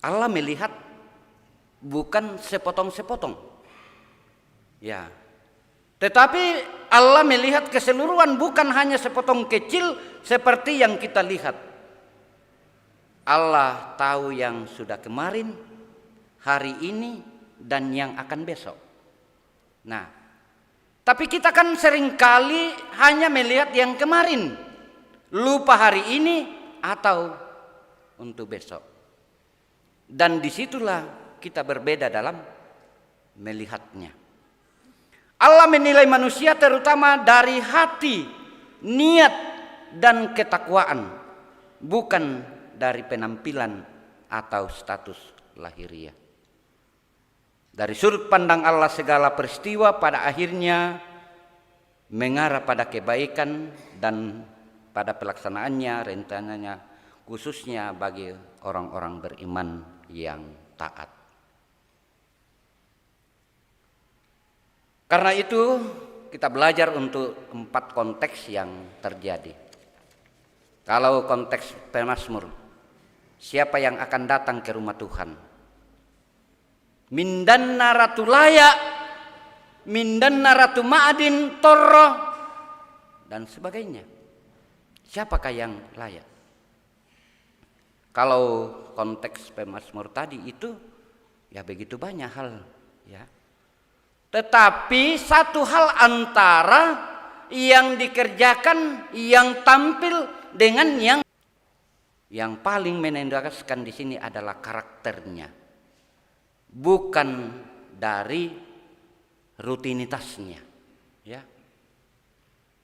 Allah melihat bukan sepotong-sepotong. Ya. Tetapi Allah melihat keseluruhan, bukan hanya sepotong kecil seperti yang kita lihat. Allah tahu yang sudah kemarin, hari ini, dan yang akan besok. Nah, tapi kita kan seringkali hanya melihat yang kemarin, lupa hari ini atau untuk besok. Dan disitulah kita berbeda dalam melihatnya. Allah menilai manusia terutama dari hati, niat, dan ketakwaan, bukan dari penampilan atau status lahiriah. Dari sudut pandang Allah segala peristiwa pada akhirnya mengarah pada kebaikan dan pada pelaksanaannya, rencananya khususnya bagi orang-orang beriman yang taat. Karena itu kita belajar untuk 4 konteks yang terjadi. Kalau konteks pemazmur, siapa yang akan datang ke rumah Tuhan? Mindanna ratu laya, mindanna ratu ma'adin torro, dan sebagainya. Siapakah yang layak? Kalau konteks pemazmur tadi itu ya begitu banyak hal, ya. Tetapi satu hal antara yang dikerjakan, yang tampil dengan yang paling menendaskan di sini adalah karakternya, bukan dari rutinitasnya, ya.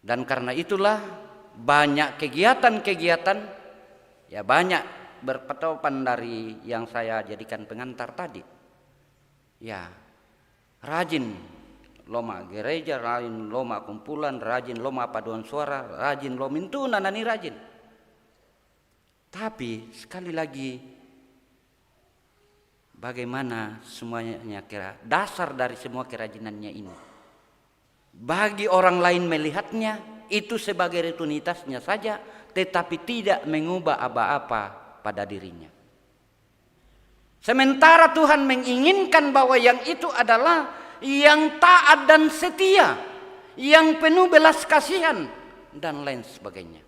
Dan karena itulah banyak kegiatan-kegiatan, ya banyak berpatokan dari yang saya jadikan pengantar tadi, ya. Rajin loma gereja, rajin loma kumpulan, rajin loma paduan suara, rajin loma mintuna nani rajin. Tapi sekali lagi, bagaimana semuanya kira dasar dari semua kerajinannya ini? Bagi orang lain melihatnya itu sebagai rutinitasnya saja, tetapi tidak mengubah apa-apa pada dirinya. Sementara Tuhan menginginkan bahwa yang itu adalah yang taat dan setia, yang penuh belas kasihan dan lain sebagainya.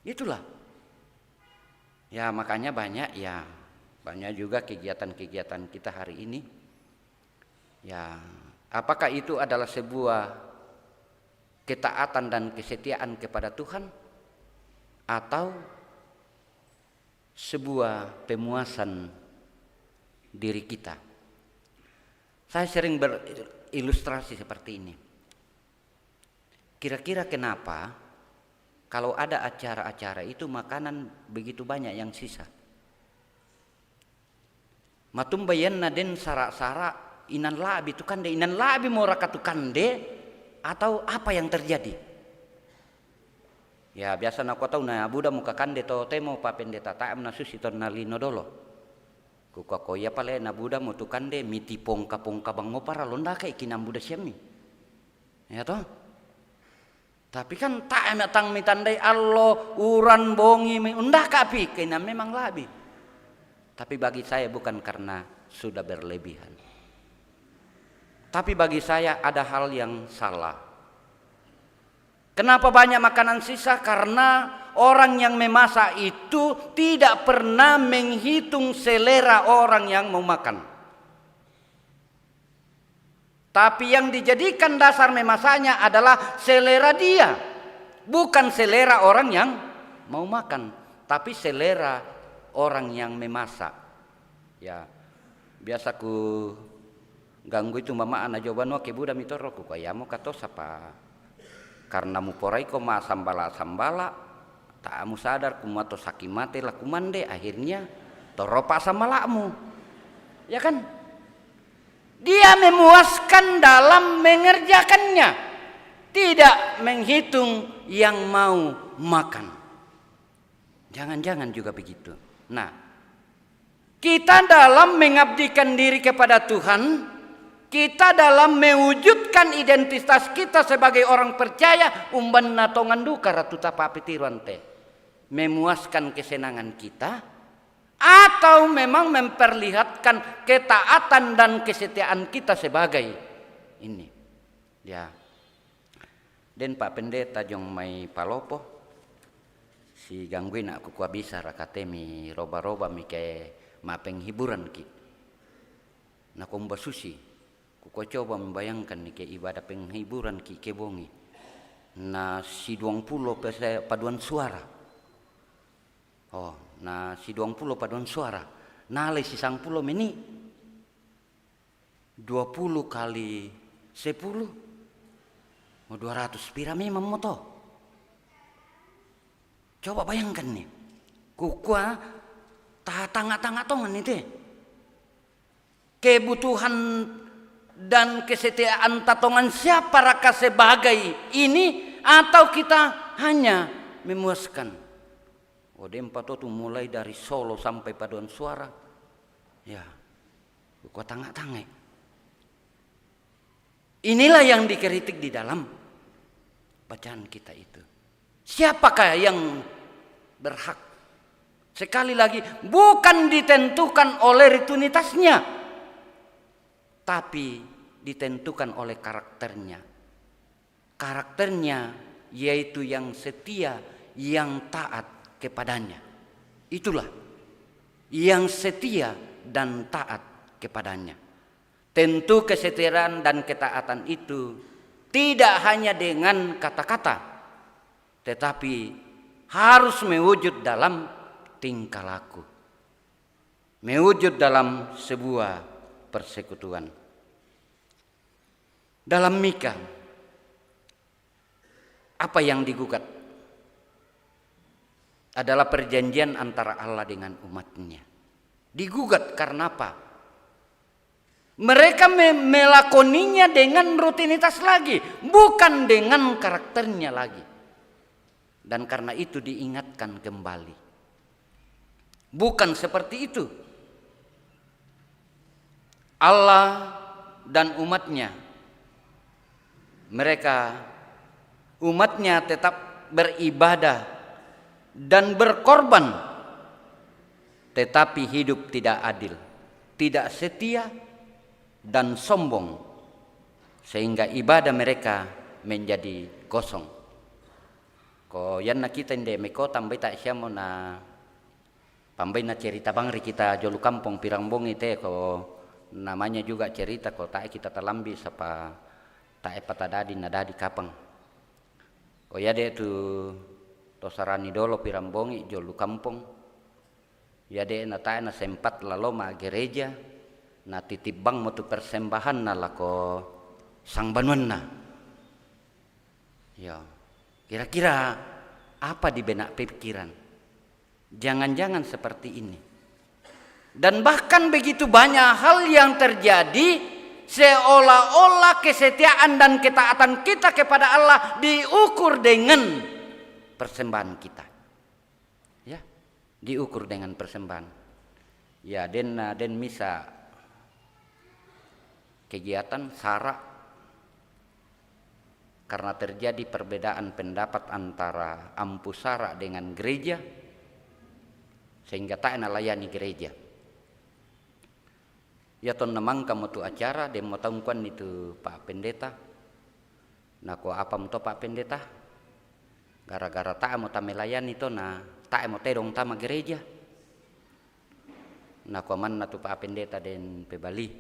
Itulah. Ya, makanya banyak juga kegiatan-kegiatan kita hari ini. Ya, apakah itu adalah sebuah ketaatan dan kesetiaan kepada Tuhan, atau sebuah pemuasan diri kita. Saya sering berilustrasi seperti ini. Kira-kira kenapa kalau ada acara-acara itu makanan begitu banyak yang sisa? Matum bayanna den sara-sara inan labi tu kande, inan labi mau rakatu kande atau apa yang terjadi? Ya biasa nak kau tahu na budak muka kande to temo pa pendeta taam na susi to nalino dolo. Kuka koya pale na budak mu tu kande miti pongka bang mo para londa kai kinam budak siami. Ya toh? Tapi kan taam tang mitandai allo uran bongi undah kapi kena memang labi. Tapi bagi saya bukan karena sudah berlebihan. Tapi bagi saya ada hal yang salah. Kenapa banyak makanan sisa? Karena orang yang memasak itu tidak pernah menghitung selera orang yang mau makan. Tapi yang dijadikan dasar memasaknya adalah selera dia. Bukan selera orang yang mau makan, tapi selera orang yang memasak. Ya, biasa ku ganggu itu mama anak jawaban ke budak mitoro ku kaya mau katos apa? Karena mu porai ko ma sambala tak mu sadar ku mato sakit mate lah kumande akhirnya toropa sama lakmu. Ya kan? Dia memuaskan dalam mengerjakannya, tidak menghitung yang mau makan. Jangan-jangan juga begitu. Nah, kita dalam mengabdikan diri kepada Tuhan, kita dalam mewujudkan identitas kita sebagai orang percaya, umban natongan duka ratu tapa pitiruan teh, memuaskan kesenangan kita, atau memang memperlihatkan ketaatan dan kesetiaan kita sebagai ini. Ya. Den Pak Pendeta jong mai palopo si gangguin aku kuah bisa rakatemi roba-roba mi ke mapeng hiburan ki. Nah komba susi. Ku coba membayangkan nih ke ibadah penghiburan ki kebongi. Nah si 20 paduan suara. Oh, nah si 20 paduan suara. Nale si 10 meni 20 kali 10 mau 200 pira memang moto. Coba bayangkan nih. Kukua tanga-tanga tongan itu. Kebutuhan dan kesetiaan tatongan siapa raka sebagai ini, atau kita hanya memuaskan. Odempa tu mulai dari Solo sampai paduan suara. Ya. Kau tangak-tangak. Inilah yang dikritik di dalam bacaan kita itu. Siapakah yang berhak? Sekali lagi, bukan ditentukan oleh rutinitasnya, tapi ditentukan oleh karakternya. Karakternya yaitu yang setia, yang taat kepadanya. Itulah yang setia dan taat kepadanya. Tentu kesetiaan dan ketaatan itu tidak hanya dengan kata-kata, tetapi harus mewujud dalam tingkah laku, mewujud dalam sebuah persekutuan. Dalam Mika, apa yang digugat adalah perjanjian antara Allah dengan umatnya. Digugat karena apa? Mereka melakoninya dengan rutinitas lagi, bukan dengan karakternya lagi. Dan karena itu diingatkan kembali. Bukan seperti itu. Allah dan umatnya, mereka umatnya tetap beribadah dan berkorban, tetapi hidup tidak adil, tidak setia dan sombong, sehingga ibadah mereka menjadi kosong. Ko yan na kita inde meko tambay ta siya mo na pambay na cerita bangri kita jolu kampung Pirangbong ite ko namanya juga cerita ko tae kita talambi sapa tae patadadi nadadi kapang. Ko ya de tu tosarani dolo Pirambongi jolu kampung. Ya de na tae na sempat laloma gereja na titibang mo tu persembahan na lako sang banuan na. Ya, kira-kira apa di benak pikiran? Jangan-jangan seperti ini. Dan bahkan begitu banyak hal yang terjadi seolah-olah kesetiaan dan ketaatan kita kepada Allah diukur dengan persembahan kita. Ya, diukur dengan persembahan. Ya, den misa kegiatan sara karena terjadi perbedaan pendapat antara ampu sara dengan gereja sehingga tak layani gereja. Ya ton namang kamu tu acara dem mau tangkuan itu Pak Pendeta. Nah ko apa mu to Pak Pendeta? Gara-gara tak mau tamelayani to na tak mau tedong tama gereja. Nah ko man tu Pak Pendeta den pebali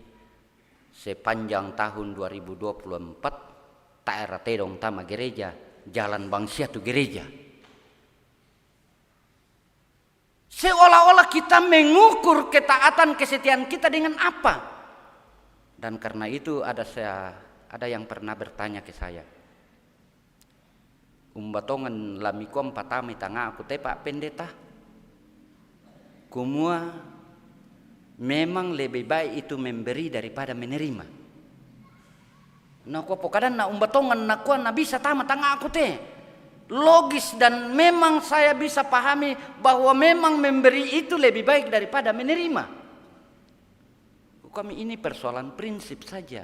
sepanjang tahun 2024 tak era tedong tama gereja jalan bangsia tu gereja. Seolah-olah kita mengukur ketaatan kesetiaan kita dengan apa? Dan karena itu ada yang pernah bertanya ke saya. Umbatongan lamikom patami tanga aku te Pak Pendeta. Kumua memang lebih baik itu memberi daripada menerima. Nah ko pokadan na umbatongan na kuan na bisa tama tanga aku te. Logis dan memang saya bisa pahami bahwa memang memberi itu lebih baik daripada menerima. Kami ini persoalan prinsip saja.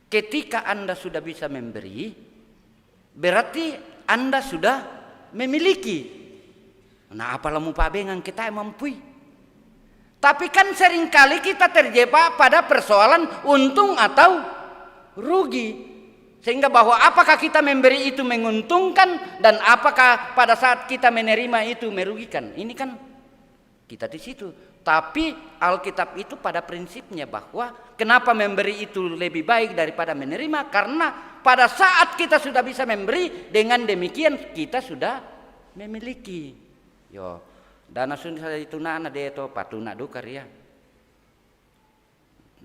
Ketika Anda sudah bisa memberi, berarti Anda sudah memiliki. Nah apalah mu pabengan kita mampu. Tapi kan seringkali kita terjebak pada persoalan untung atau rugi. Sehingga bahwa apakah kita memberi itu menguntungkan dan apakah pada saat kita menerima itu merugikan. Ini kan kita di situ. Tapi Alkitab itu pada prinsipnya bahwa kenapa memberi itu lebih baik daripada menerima? Karena pada saat kita sudah bisa memberi, dengan demikian kita sudah memiliki. Yo, dana sudah itu nana deto patuna dukar ya.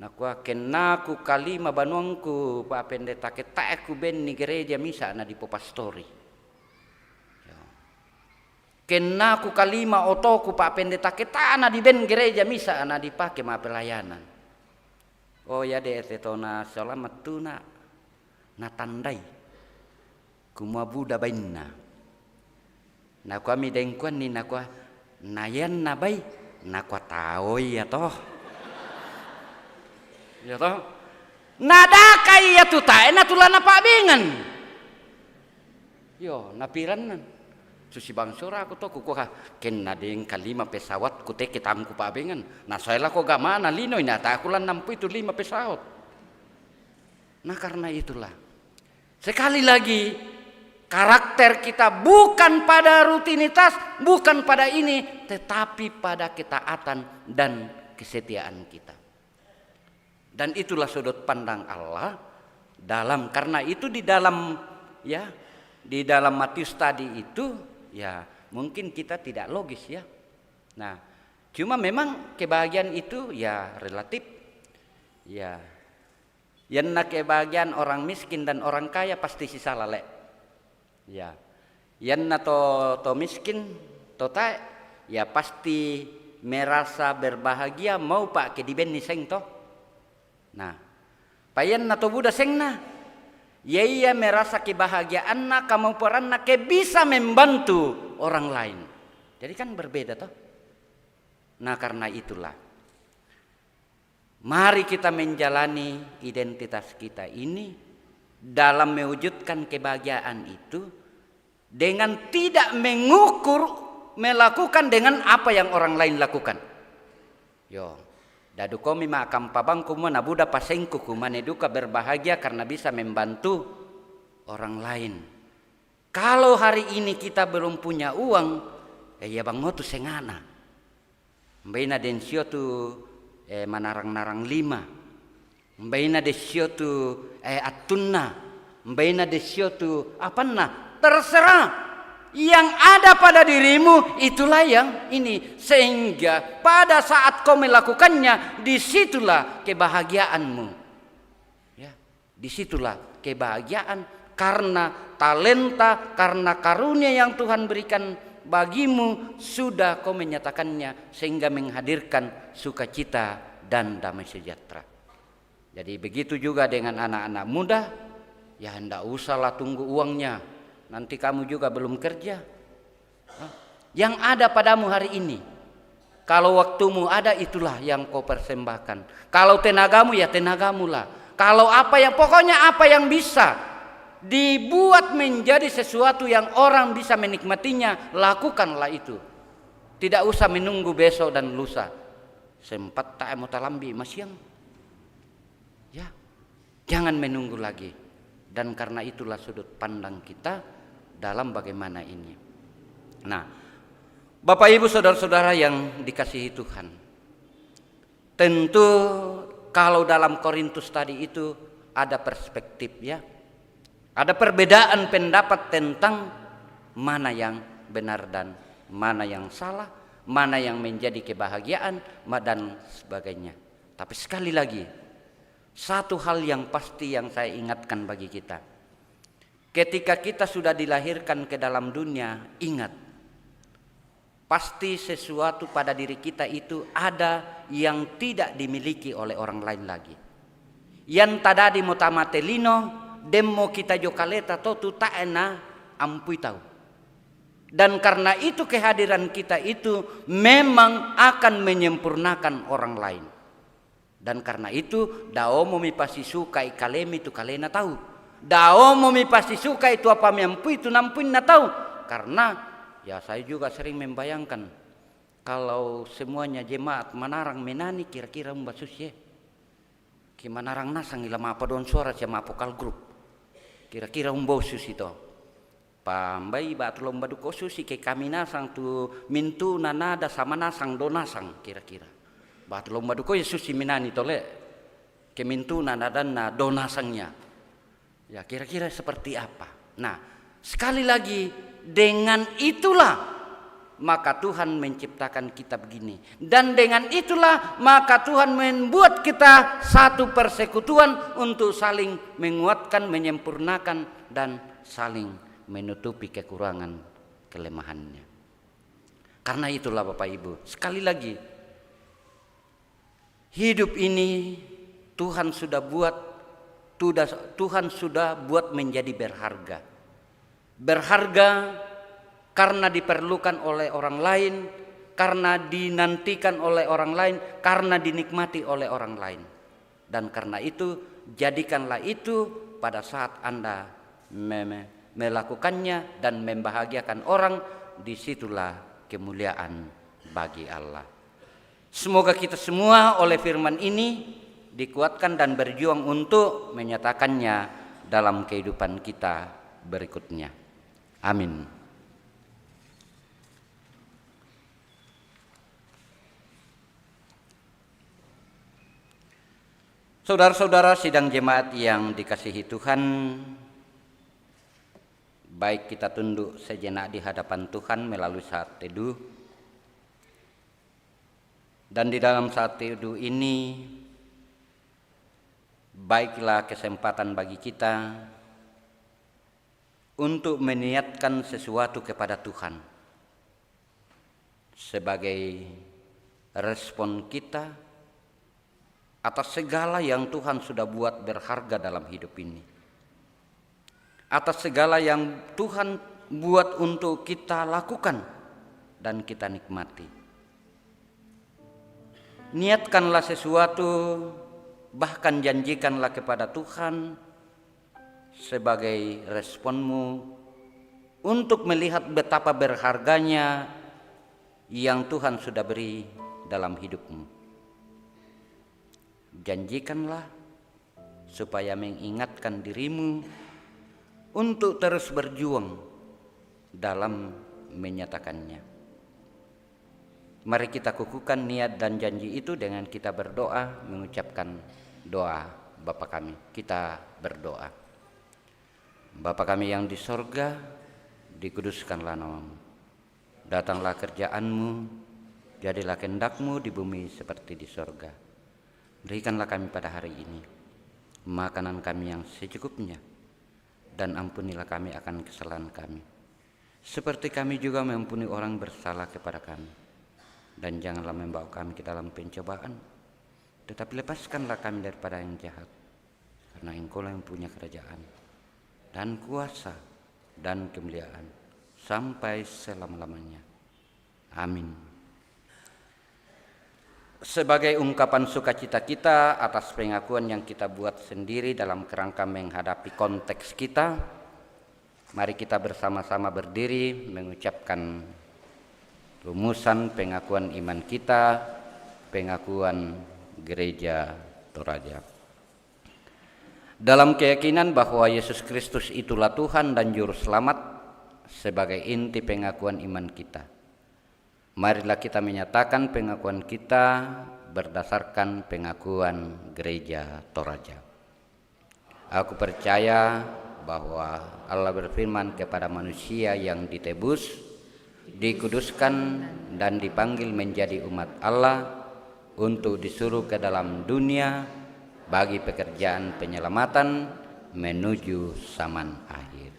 Nakwa kenaku kalima banuangku Pak Pendeta ketaku ben ni gereja misa na di popastori. Kenaku kalima otoku Pak Pendeta ketana di ben gereja misa na dipake ma pelayanan. Oh ya de tetona selamat tuna na tandai kumua buda bainna. Nakwa mi dengkuan ni nakwa nayan na bai nakwa taoi ya toh. Ya toh, nada kaya tu tae na tulana pabengan. Yo, napiran susi bangsura aku to kukuha ken nadeng kalima pesawat ku te kitamku pabengan. Nah saya lah kok gak mana linoy na ta aku lan nampu itu 5 pesawat. Nah karena itulah sekali lagi karakter kita bukan pada rutinitas, bukan pada ini, tetapi pada ketaatan dan kesetiaan kita. Dan itulah sudut pandang Allah dalam, karena itu di dalam ya di dalam Matius tadi itu ya mungkin kita tidak logis ya. Nah, cuma memang kebahagiaan itu ya relatif. Ya. Yenna kebahagiaan orang miskin dan orang kaya pasti sisa lale. Ya. Yenna to miskin to ta ya pasti merasa berbahagia mau pak ke diben ni seng to. Nah, payan na to buda seng na. Ia merasa kebahagiaan na kemampuan na ke bisa membantu orang lain. Jadi kan berbeda toh. Nah, karena itulah mari kita menjalani identitas kita ini dalam mewujudkan kebahagiaan itu dengan tidak mengukur melakukan dengan apa yang orang lain lakukan. Yo. Dadu komi makam pabang kuma nabuda pasengku kuma neduka berbahagia karena bisa membantu orang lain. Kalau hari ini kita belum punya uang, ya bang ngotu sengana. Mbaina densio tu manarang-narang 5. Mbaina desio tu atunna. Mbaina desio tu apanna. Terserah. Yang ada pada dirimu itulah yang ini. Sehingga pada saat kau melakukannya, disitulah kebahagiaanmu. Ya, disitulah kebahagiaan karena talenta, karena karunia yang Tuhan berikan bagimu, sudah kau menyatakannya sehingga menghadirkan sukacita dan damai sejahtera. Jadi begitu juga dengan anak-anak muda, ya hendak usahlah tunggu uangnya, nanti kamu juga belum kerja. Yang ada padamu hari ini, kalau waktumu ada, itulah yang kau persembahkan. Kalau tenagamu, ya tenagamu lah. Kalau pokoknya apa yang bisa dibuat menjadi sesuatu yang orang bisa menikmatinya, lakukanlah itu. Tidak usah menunggu besok dan lusa. Sempat tak mau talambi masyang. Ya, jangan menunggu lagi. Dan karena itulah sudut pandang kita dalam bagaimana ini. Nah, Bapak Ibu saudara-saudara yang dikasihi Tuhan, tentu kalau dalam Korintus tadi itu ada perspektif ya. Ada perbedaan pendapat tentang mana yang benar dan mana yang salah, mana yang menjadi kebahagiaan dan sebagainya. Tapi sekali lagi, satu hal yang pasti yang saya ingatkan bagi kita. Ketika kita sudah dilahirkan ke dalam dunia, ingat, pasti sesuatu pada diri kita itu ada yang tidak dimiliki oleh orang lain lagi. Yang tada di motamatelino, demo kita jokaleta totu taena ampui tahu. Dan karena itu kehadiran kita itu memang akan menyempurnakan orang lain. Dan karena itu daomo mi pasti suka ikalemi itu kalena tahu. Daomo mi pasti suka itu apa mampu itu nampuin na tahu. Karena ya saya juga sering membayangkan kalau semuanya jemaat manarang menani kira-kira mbasus ye. Ki manarang nasang ilama apa don suara sama vokal grup. Kira-kira umbosus itu. Pambai bat lomba dukosusi ke kami nasang tu mintu nanada sama nasang donasang kira-kira. Bat lomba duko Yesus minani tole kemintuna dan donasangnya. Ya kira-kira seperti apa. Nah sekali lagi dengan itulah maka Tuhan menciptakan kita begini. Dan dengan itulah maka Tuhan membuat kita satu persekutuan untuk saling menguatkan, menyempurnakan dan saling menutupi kekurangan kelemahannya. Karena itulah Bapak Ibu, sekali lagi hidup ini Tuhan sudah buat menjadi berharga. Berharga karena diperlukan oleh orang lain, karena dinantikan oleh orang lain, karena dinikmati oleh orang lain. Dan karena itu jadikanlah itu pada saat Anda melakukannya dan membahagiakan orang, disitulah kemuliaan bagi Allah. Semoga kita semua oleh firman ini dikuatkan dan berjuang untuk menyatakannya dalam kehidupan kita berikutnya. Amin. Saudara-saudara sidang jemaat yang dikasihi Tuhan, baik kita tunduk sejenak di hadapan Tuhan melalui saat teduh. Dan di dalam saat teduh ini, baiklah kesempatan bagi kita untuk meniatkan sesuatu kepada Tuhan sebagai respon kita atas segala yang Tuhan sudah buat berharga dalam hidup ini, atas segala yang Tuhan buat untuk kita lakukan dan kita nikmati. Niatkanlah sesuatu, bahkan janjikanlah kepada Tuhan sebagai responmu untuk melihat betapa berharganya yang Tuhan sudah beri dalam hidupmu. Janjikanlah supaya mengingatkan dirimu untuk terus berjuang dalam menyatakannya. Mari kita kukuhkan niat dan janji itu dengan kita berdoa, mengucapkan doa Bapa kami. Kita berdoa. Bapa kami yang di sorga, dikuduskanlah namamu. Datanglah kerjaanmu, jadilah kehendakmu di bumi seperti di sorga. Berikanlah kami pada hari ini makanan kami yang secukupnya, dan ampunilah kami akan kesalahan kami, seperti kami juga mengampuni orang bersalah kepada kami. Dan janganlah membawa kami ke dalam pencobaan, tetapi lepaskanlah kami daripada yang jahat, karena Engkau yang punya kerajaan dan kuasa dan kemuliaan sampai selama-lamanya. Amin. Sebagai ungkapan sukacita kita atas pengakuan yang kita buat sendiri dalam kerangka menghadapi konteks kita, mari kita bersama-sama berdiri mengucapkan rumusan pengakuan iman kita, pengakuan Gereja Toraja. Dalam keyakinan bahwa Yesus Kristus itulah Tuhan dan Juru Selamat sebagai inti pengakuan iman kita, marilah kita menyatakan pengakuan kita berdasarkan pengakuan Gereja Toraja. Aku percaya bahwa Allah berfirman kepada manusia yang ditebus, dikuduskan, dan dipanggil menjadi umat Allah untuk disuruh ke dalam dunia bagi pekerjaan penyelamatan menuju zaman akhir.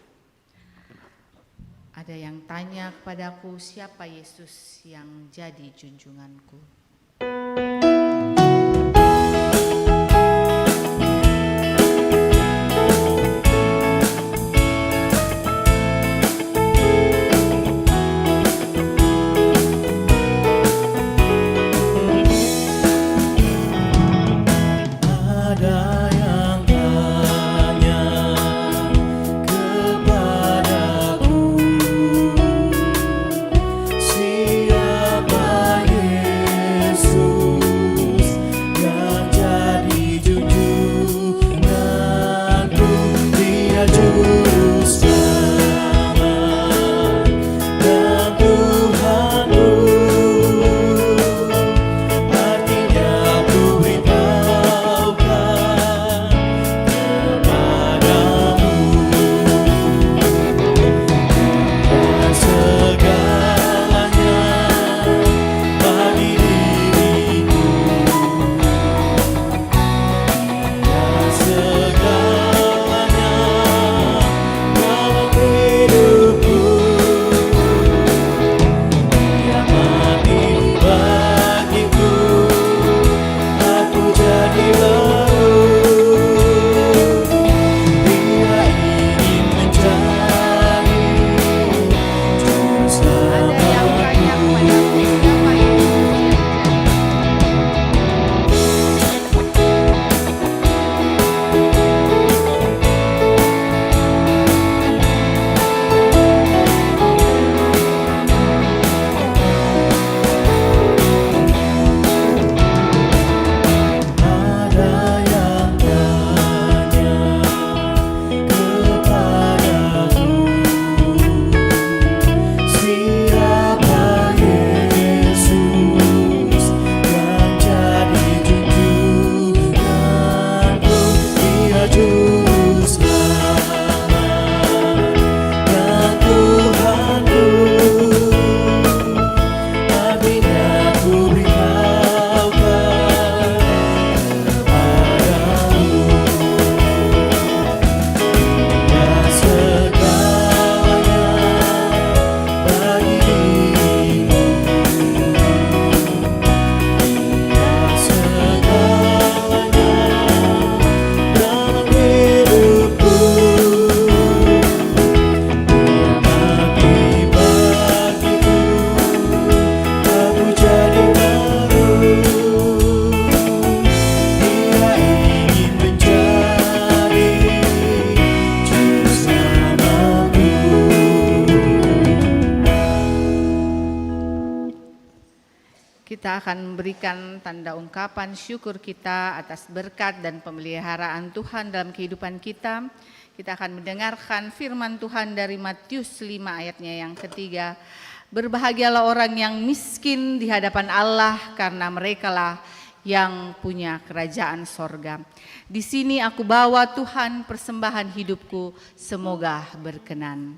Ada yang tanya kepadaku, siapa Yesus yang jadi junjunganku? Kita akan memberikan tanda ungkapan syukur kita atas berkat dan pemeliharaan Tuhan dalam kehidupan kita. Kita akan mendengarkan firman Tuhan dari Matius 5 ayatnya yang ketiga. Berbahagialah orang yang miskin di hadapan Allah, karena merekalah yang punya kerajaan sorga. Di sini aku bawa Tuhan persembahan hidupku, semoga berkenan.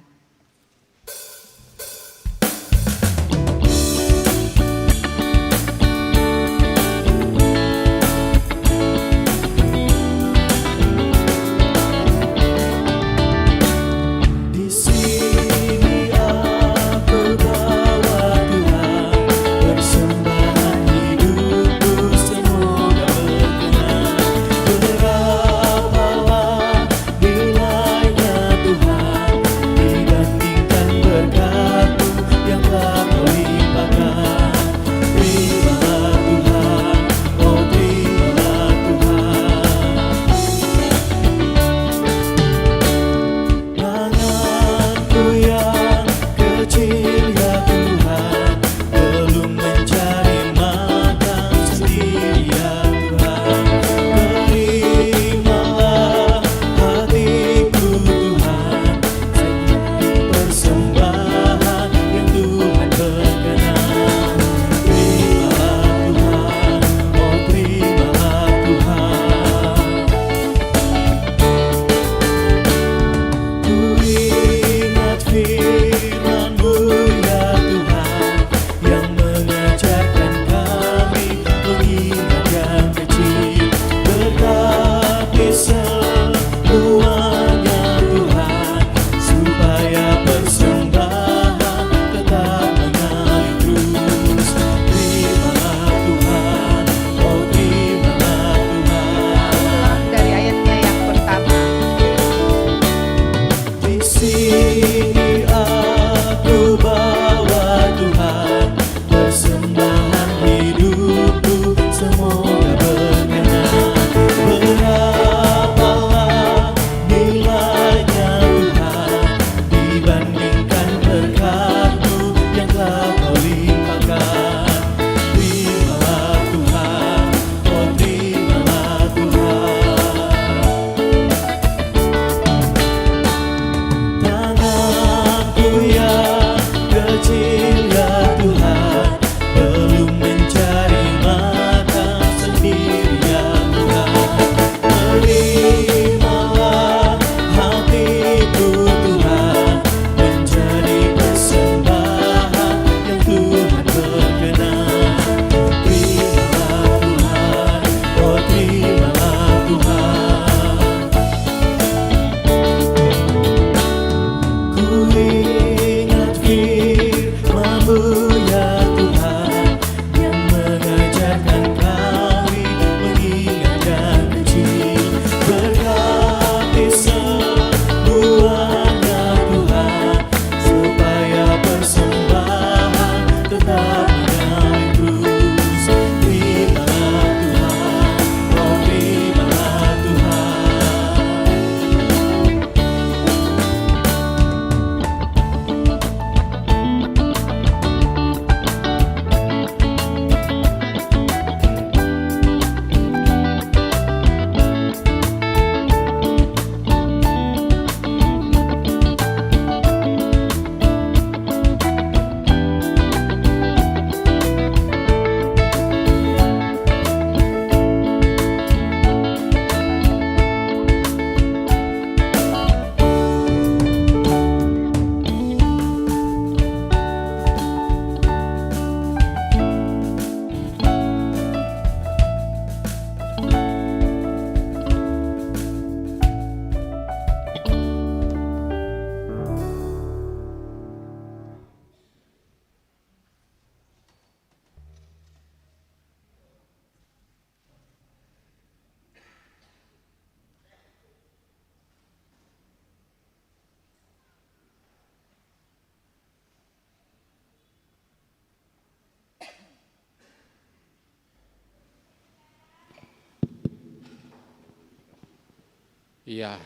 Iya,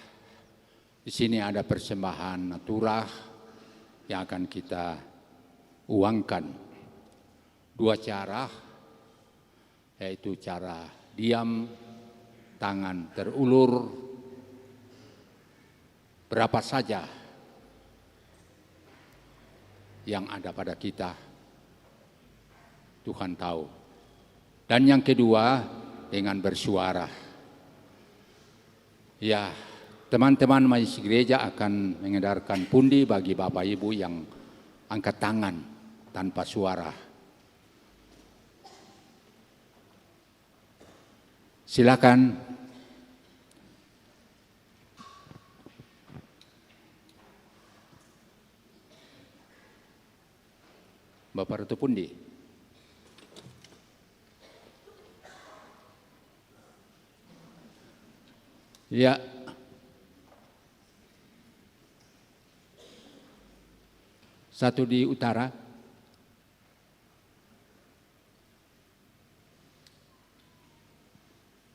di sini ada persembahan naturah yang akan kita uangkan. Dua cara, yaitu cara diam, tangan terulur, berapa saja yang ada pada kita, Tuhan tahu. Dan yang kedua, dengan bersuara. Ya, teman-teman majelis gereja akan mengedarkan pundi bagi Bapak Ibu yang angkat tangan tanpa suara. Silakan. Bapak Ratu Pundi. Ya. Satu di utara.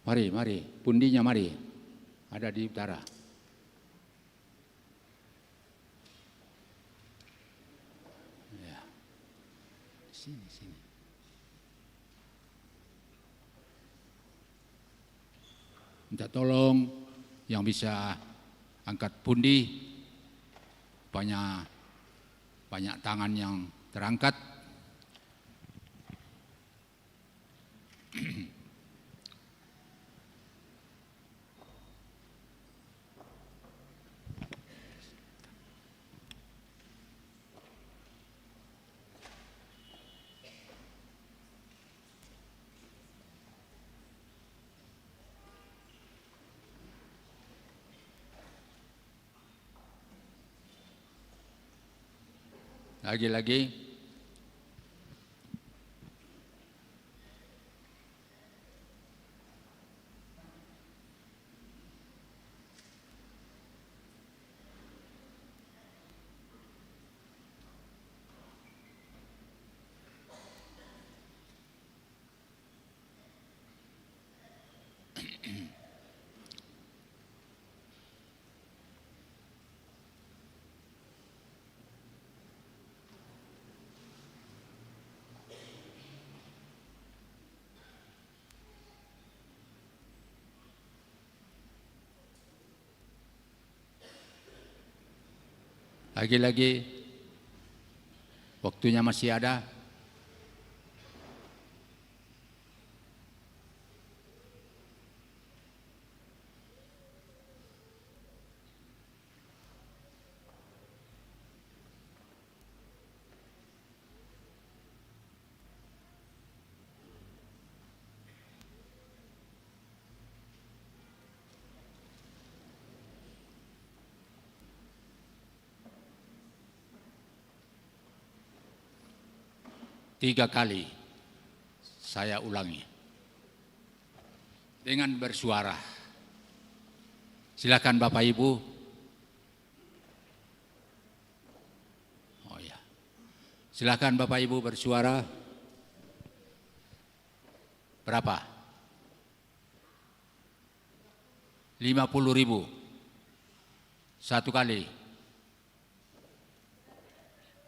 Mari, pundinya mari. Ada di utara. Ya. Sini. Minta tolong yang bisa angkat pundi, banyak tangan yang terangkat. Lagi-lagi. Lagi-lagi, waktunya masih ada. Tiga kali saya ulangi dengan bersuara. Silakan Bapak Ibu. Oh ya, silakan Bapak Ibu bersuara. Berapa? 50.000 satu kali.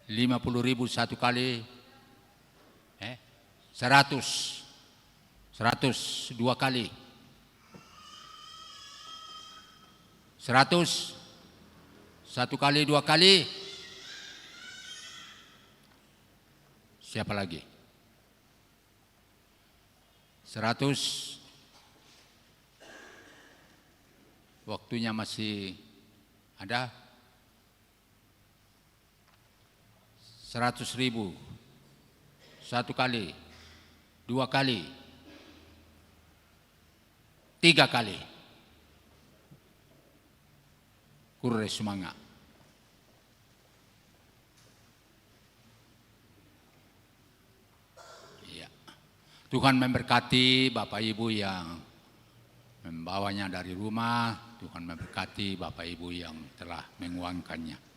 50.000 satu kali. 100 dua kali. 100 satu kali, dua kali. Siapa lagi? 100. Waktunya masih ada. 100.000 satu kali, dua kali, tiga kali. Kurre semangat. Iya. Tuhan memberkati Bapak Ibu yang membawanya dari rumah. Tuhan memberkati Bapak Ibu yang telah menguangkannya.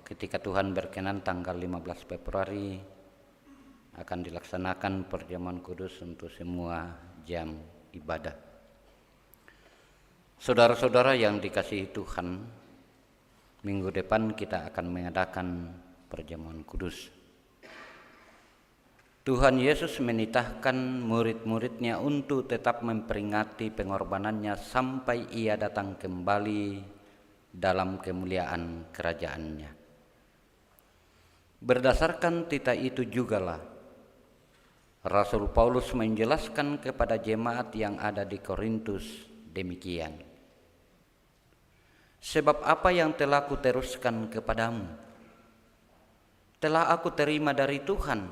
ketika Tuhan berkenan tanggal 15 Februari akan dilaksanakan perjamuan kudus untuk semua jam ibadah. Saudara-saudara yang dikasihi Tuhan, minggu depan kita akan mengadakan perjamuan kudus. Tuhan Yesus menitahkan murid-muridnya untuk tetap memperingati pengorbanannya sampai ia datang kembali dalam kemuliaan kerajaannya. Berdasarkan titah itu jugalah Rasul Paulus menjelaskan kepada jemaat yang ada di Korintus demikian. Sebab apa yang telah kuteruskan kepadamu telah aku terima dari Tuhan,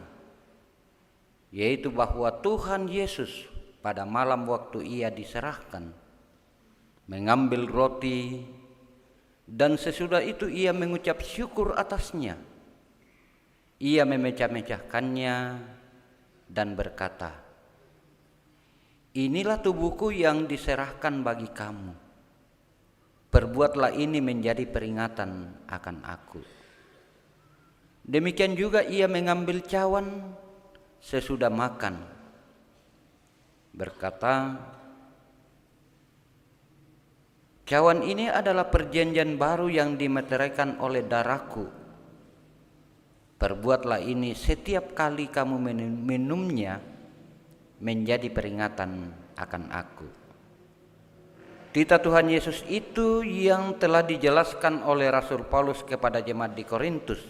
yaitu bahwa Tuhan Yesus pada malam waktu ia diserahkan mengambil roti, dan sesudah itu ia mengucap syukur atasnya. Ia memecah-mecahkannya dan berkata, "Inilah tubuhku yang diserahkan bagi kamu. Perbuatlah ini menjadi peringatan akan aku." Demikian juga ia mengambil cawan sesudah makan, berkata, "Cawan ini adalah perjanjian baru yang dimeteraikan oleh darahku. Perbuatlah ini setiap kali kamu minumnya menjadi peringatan akan aku." Titah Tuhan Yesus itu yang telah dijelaskan oleh Rasul Paulus kepada jemaat di Korintus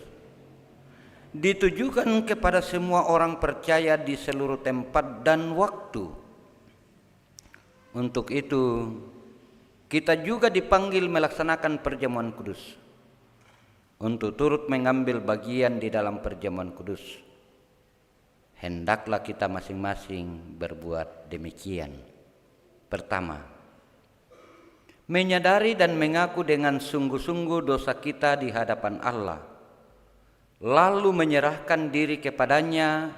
ditujukan kepada semua orang percaya di seluruh tempat dan waktu. Untuk itu, kita juga dipanggil melaksanakan perjamuan kudus, untuk turut mengambil bagian di dalam perjamuan kudus. Hendaklah kita masing-masing berbuat demikian. Pertama, menyadari dan mengaku dengan sungguh-sungguh dosa kita di hadapan Allah, lalu menyerahkan diri kepadanya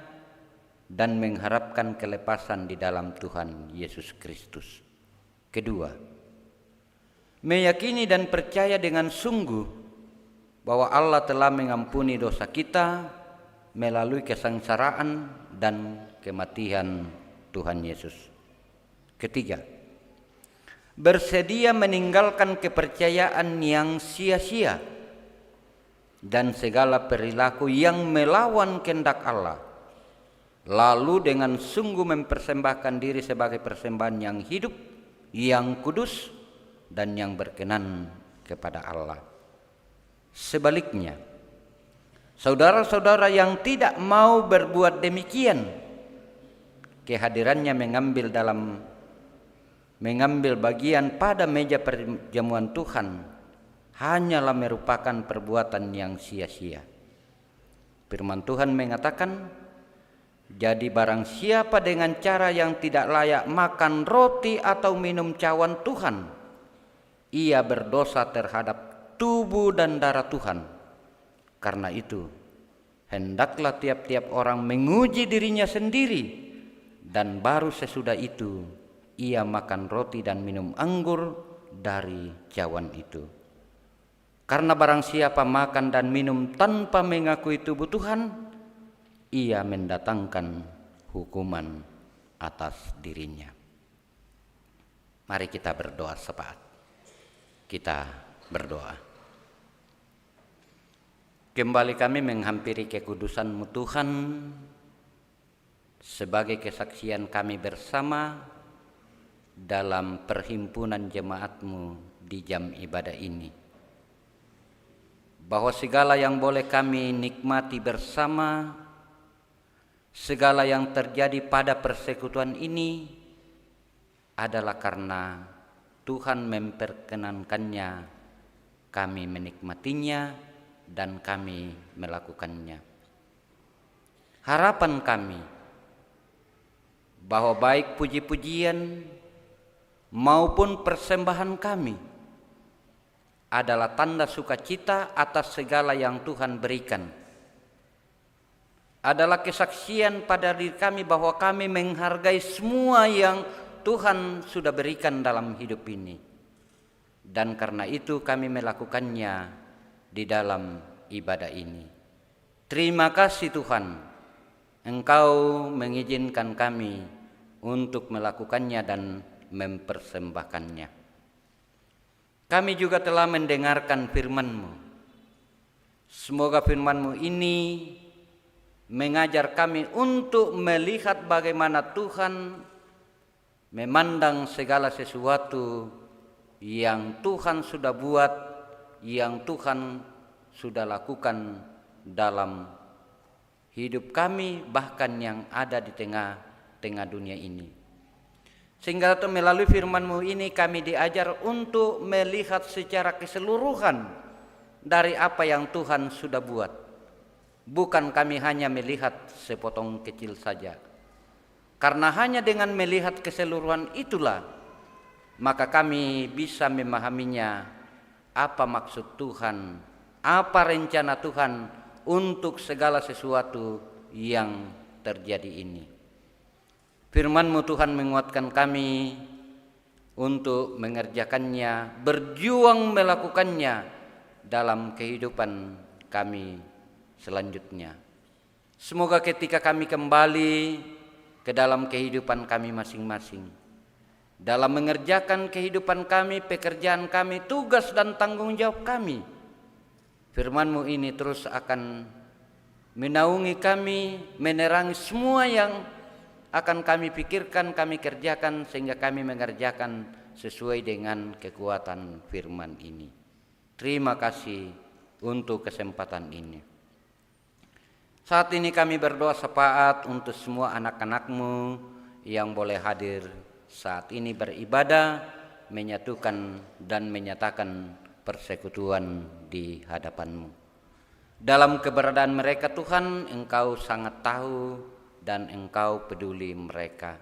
dan mengharapkan kelepasan di dalam Tuhan Yesus Kristus. Kedua, meyakini dan percaya dengan sungguh bahwa Allah telah mengampuni dosa kita melalui kesengsaraan dan kematian Tuhan Yesus. Ketiga, bersedia meninggalkan kepercayaan yang sia-sia dan segala perilaku yang melawan kehendak Allah, lalu dengan sungguh mempersembahkan diri sebagai persembahan yang hidup, yang kudus, dan yang berkenan kepada Allah. Sebaliknya, saudara-saudara yang tidak mau berbuat demikian, kehadirannya mengambil bagian pada meja perjamuan Tuhan hanyalah merupakan perbuatan yang sia-sia. Firman Tuhan mengatakan, "Jadi barang siapa dengan cara yang tidak layak makan roti atau minum cawan Tuhan, ia berdosa terhadap tubuh dan darah Tuhan. Karena itu, hendaklah tiap-tiap orang menguji dirinya sendiri, dan baru sesudah itu ia makan roti dan minum anggur dari cawan itu. Karena barang siapa makan dan minum tanpa mengakui tubuh Tuhan, ia mendatangkan hukuman atas dirinya." Mari kita berdoa sesaat. Kita berdoa. Kembali kami menghampiri kekudusan-Mu Tuhan sebagai kesaksian kami bersama dalam perhimpunan jemaat-Mu di jam ibadah ini, bahwa segala yang boleh kami nikmati bersama, segala yang terjadi pada persekutuan ini adalah karena Tuhan memperkenankannya, kami menikmatinya dan kami melakukannya. Harapan kami bahwa baik puji-pujian maupun persembahan kami adalah tanda sukacita atas segala yang Tuhan berikan. Adalah kesaksian pada diri kami bahwa kami menghargai semua yang Tuhan sudah berikan dalam hidup ini. Dan karena itu kami melakukannya di dalam ibadah ini. Terima kasih Tuhan, Engkau mengizinkan kami untuk melakukannya dan mempersembahkannya. Kami juga telah mendengarkan firman-Mu. Semoga firman-Mu ini mengajar kami untuk melihat bagaimana Tuhan memandang segala sesuatu yang Tuhan sudah buat, yang Tuhan sudah lakukan dalam hidup kami, bahkan yang ada di tengah-tengah dunia ini. Sehingga melalui firman-Mu ini kami diajar untuk melihat secara keseluruhan dari apa yang Tuhan sudah buat. Bukan kami hanya melihat sepotong kecil saja. Karena hanya dengan melihat keseluruhan itulah, maka kami bisa memahaminya, apa maksud Tuhan, apa rencana Tuhan untuk segala sesuatu yang terjadi ini. Firman-Mu Tuhan menguatkan kami untuk mengerjakannya, berjuang melakukannya dalam kehidupan kami selanjutnya. Semoga ketika kami kembali ke dalam kehidupan kami masing-masing, dalam mengerjakan kehidupan kami, pekerjaan kami, tugas dan tanggung jawab kami, firman-Mu ini terus akan menaungi kami, menerangi semua yang akan kami pikirkan, kami kerjakan, sehingga kami mengerjakan sesuai dengan kekuatan firman ini. Terima kasih untuk kesempatan ini. Saat ini kami berdoa syafaat untuk semua anak-anak-Mu yang boleh hadir saat ini beribadah, menyatukan dan menyatakan persekutuan di hadapan-Mu. Dalam keberadaan mereka Tuhan, Engkau sangat tahu dan Engkau peduli mereka.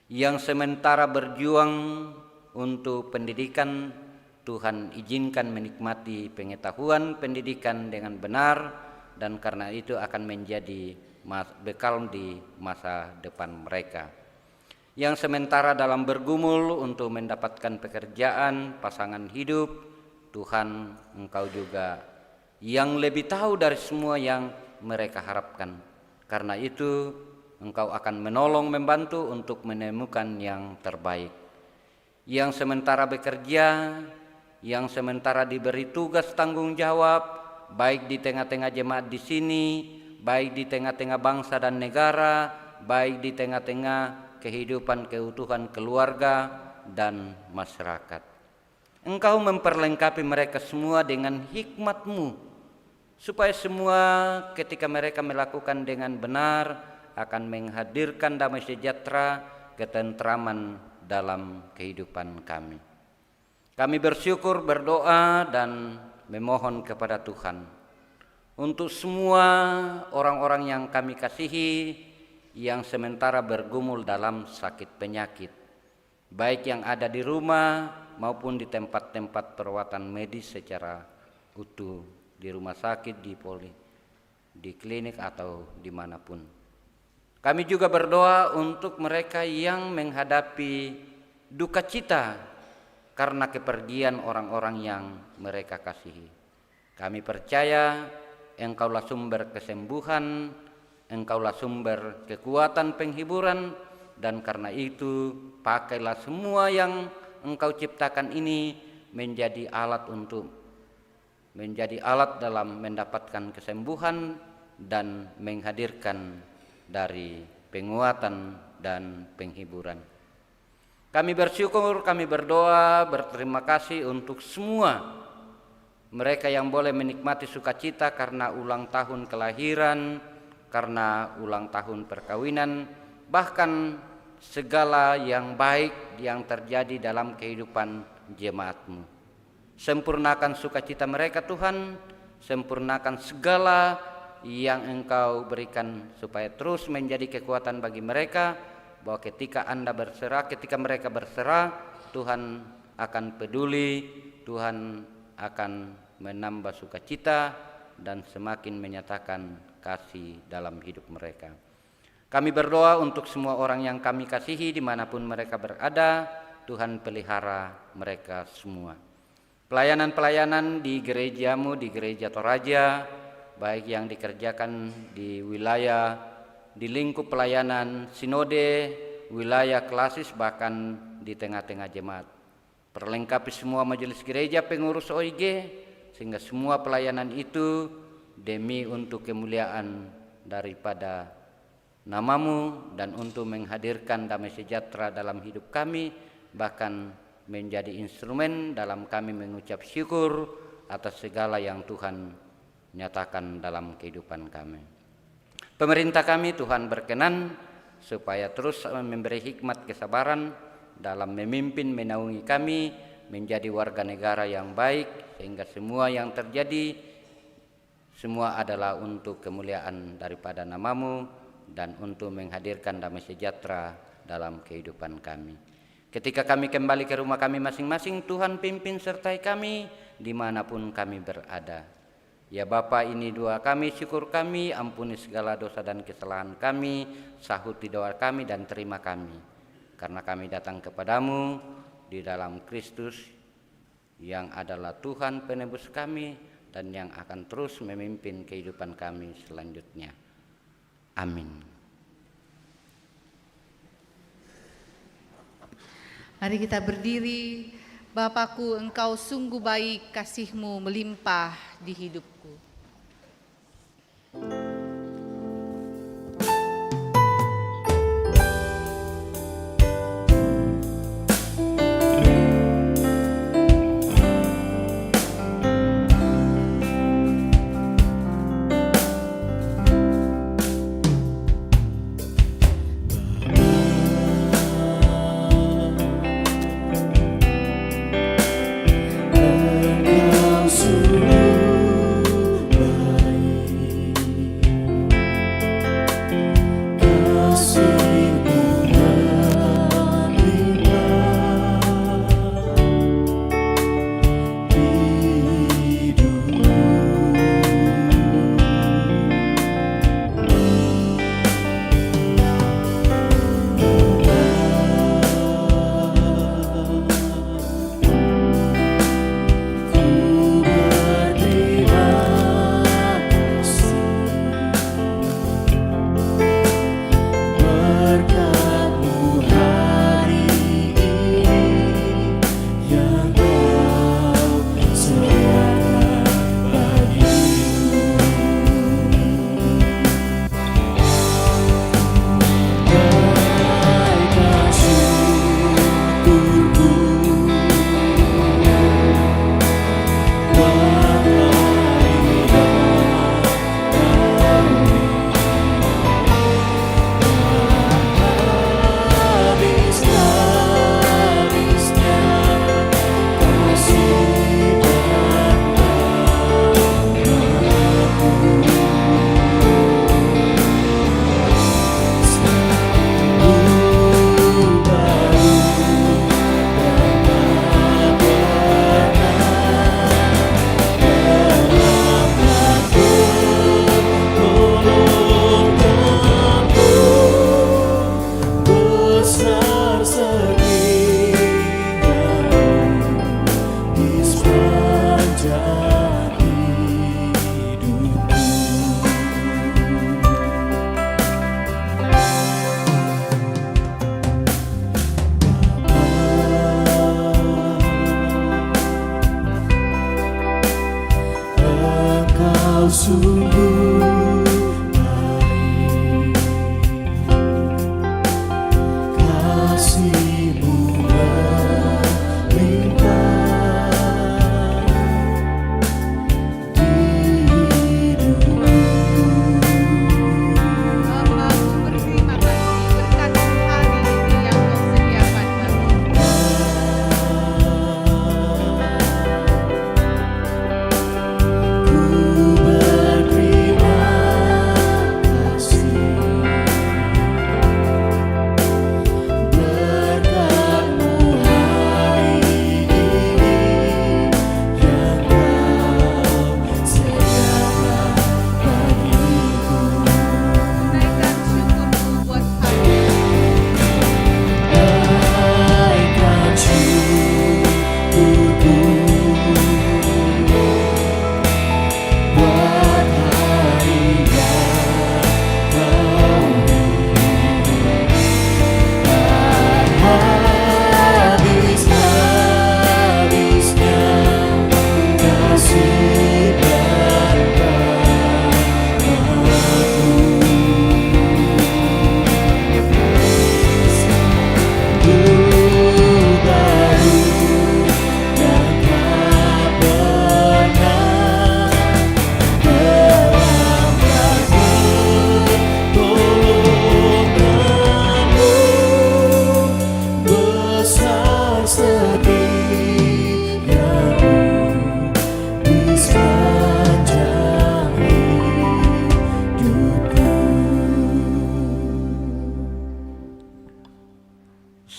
Yang sementara berjuang untuk pendidikan, Tuhan izinkan menikmati pengetahuan pendidikan dengan benar, dan karena itu akan menjadi bekal di masa depan mereka. Yang sementara dalam bergumul untuk mendapatkan pekerjaan, pasangan hidup, Tuhan Engkau juga yang lebih tahu dari semua yang mereka harapkan. Karena itu Engkau akan menolong, membantu untuk menemukan yang terbaik. Yang sementara bekerja, yang sementara diberi tugas tanggung jawab, baik di tengah-tengah jemaat di sini, baik di tengah-tengah bangsa dan negara, baik di tengah-tengah kehidupan keutuhan keluarga dan masyarakat. Engkau memperlengkapi mereka semua dengan hikmat-Mu, supaya semua ketika mereka melakukan dengan benar akan menghadirkan damai sejahtera, ketentraman dalam kehidupan kami. Kami bersyukur, berdoa dan memohon kepada Tuhan untuk semua orang-orang yang kami kasihi yang sementara bergumul dalam sakit penyakit, baik yang ada di rumah maupun di tempat-tempat perawatan medis secara utuh, di rumah sakit, di klinik atau dimanapun. Kami juga berdoa untuk mereka yang menghadapi duka cita karena kepergian orang-orang yang mereka kasihi. Kami percaya Engkaulah sumber kesembuhan, Engkaulah sumber kekuatan penghiburan, dan karena itu pakailah semua yang Engkau ciptakan ini menjadi alat dalam mendapatkan kesembuhan dan menghadirkan dari penguatan dan penghiburan. Kami bersyukur, kami berdoa, berterima kasih untuk semua mereka yang boleh menikmati sukacita karena ulang tahun kelahiran, karena ulang tahun perkawinan, bahkan segala yang baik yang terjadi dalam kehidupan jemaat-Mu. Sempurnakan sukacita mereka Tuhan, sempurnakan segala yang Engkau berikan supaya terus menjadi kekuatan bagi mereka, bahwa ketika mereka berserah, Tuhan akan peduli, Tuhan akan menambah sukacita dan semakin menyatakan kasih dalam hidup mereka. Kami berdoa untuk semua orang yang kami kasihi dimanapun mereka berada, Tuhan pelihara mereka semua. Pelayanan-pelayanan di gerejamu, di gereja Toraja, baik yang dikerjakan di wilayah, di lingkup pelayanan sinode, wilayah klasis, bahkan di tengah-tengah jemaat. Perlengkapi semua majelis gereja pengurus OIG, sehingga semua pelayanan itu demi untuk kemuliaan daripada namamu dan untuk menghadirkan damai sejahtera dalam hidup kami, bahkan menjadi instrumen dalam kami mengucap syukur atas segala yang Tuhan nyatakan dalam kehidupan kami. Pemerintah kami Tuhan berkenan supaya terus memberi hikmat kesabaran dalam memimpin menaungi kami menjadi warga negara yang baik, sehingga semua yang terjadi semua adalah untuk kemuliaan daripada namamu dan untuk menghadirkan damai sejahtera dalam kehidupan kami. Ketika kami kembali ke rumah kami masing-masing, Tuhan pimpin sertai kami dimanapun kami berada. Ya Bapa, ini doa kami, syukur kami, ampuni segala dosa dan kesalahan kami, sahuti doa kami dan terima kami. Karena kami datang kepadamu di dalam Kristus yang adalah Tuhan penebus kami dan yang akan terus memimpin kehidupan kami selanjutnya. Amin. Mari kita berdiri. Bapakku, Engkau sungguh baik, kasih-Mu melimpah di hidupku. Engkau sungguh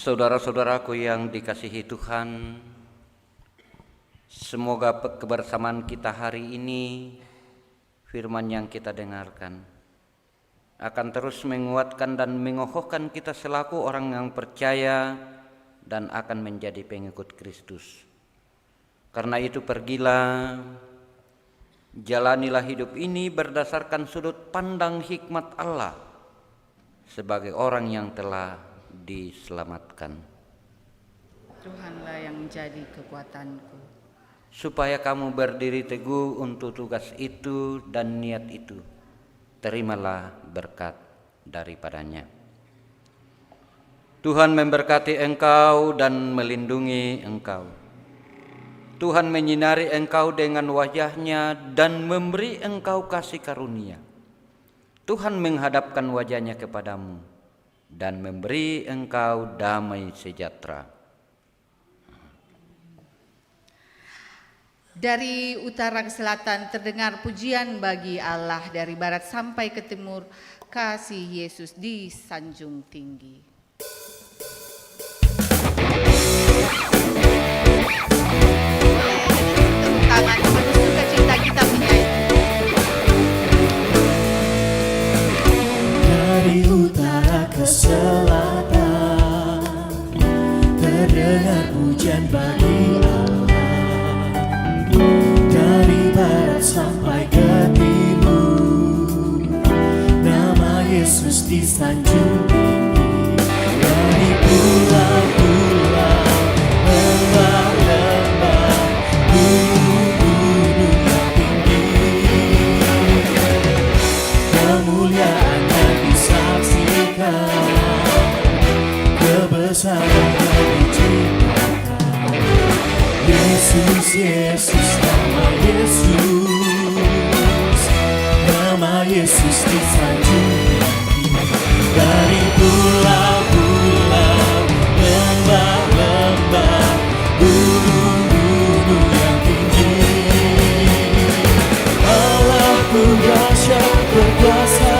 Saudara-saudaraku yang dikasihi Tuhan, semoga kebersamaan kita hari ini, firman yang kita dengarkan, akan terus menguatkan dan mengokohkan kita selaku orang yang percaya dan akan menjadi pengikut Kristus. Karena itu pergilah, jalanilah hidup ini berdasarkan sudut pandang hikmat Allah sebagai orang yang telah diselamatkan. Tuhanlah yang menjadi kekuatanku, supaya kamu berdiri teguh untuk tugas itu dan niat itu. Terimalah berkat daripadanya. Tuhan memberkati engkau dan melindungi engkau. Tuhan menyinari engkau dengan wajah-Nya dan memberi engkau kasih karunia. Tuhan menghadapkan wajah-Nya kepadamu dan memberi engkau damai sejahtera. Dari utara ke selatan terdengar pujian bagi Allah, dari barat sampai ke timur kasih Yesus disanjung tinggi. Tepuk tangan penuh sukacita kita menyanyi. Dari utara ke selatan terdengar pujian bagi Allah, dari barat sampai ke timur nama Yesus disanjung tinggi. Dari pulau-pulau, lembah-lembah, gunung-gunung yang tinggi, kemuliaannya disaksikan, kebesarannya diciptakan. Yesus, Yesus, nama Yesus, nama Yesus disanjung tinggi. Dari pulau-pulau, lembah-lembah, gunung-gunung yang tinggi, Allahku dahsyat berkuasa,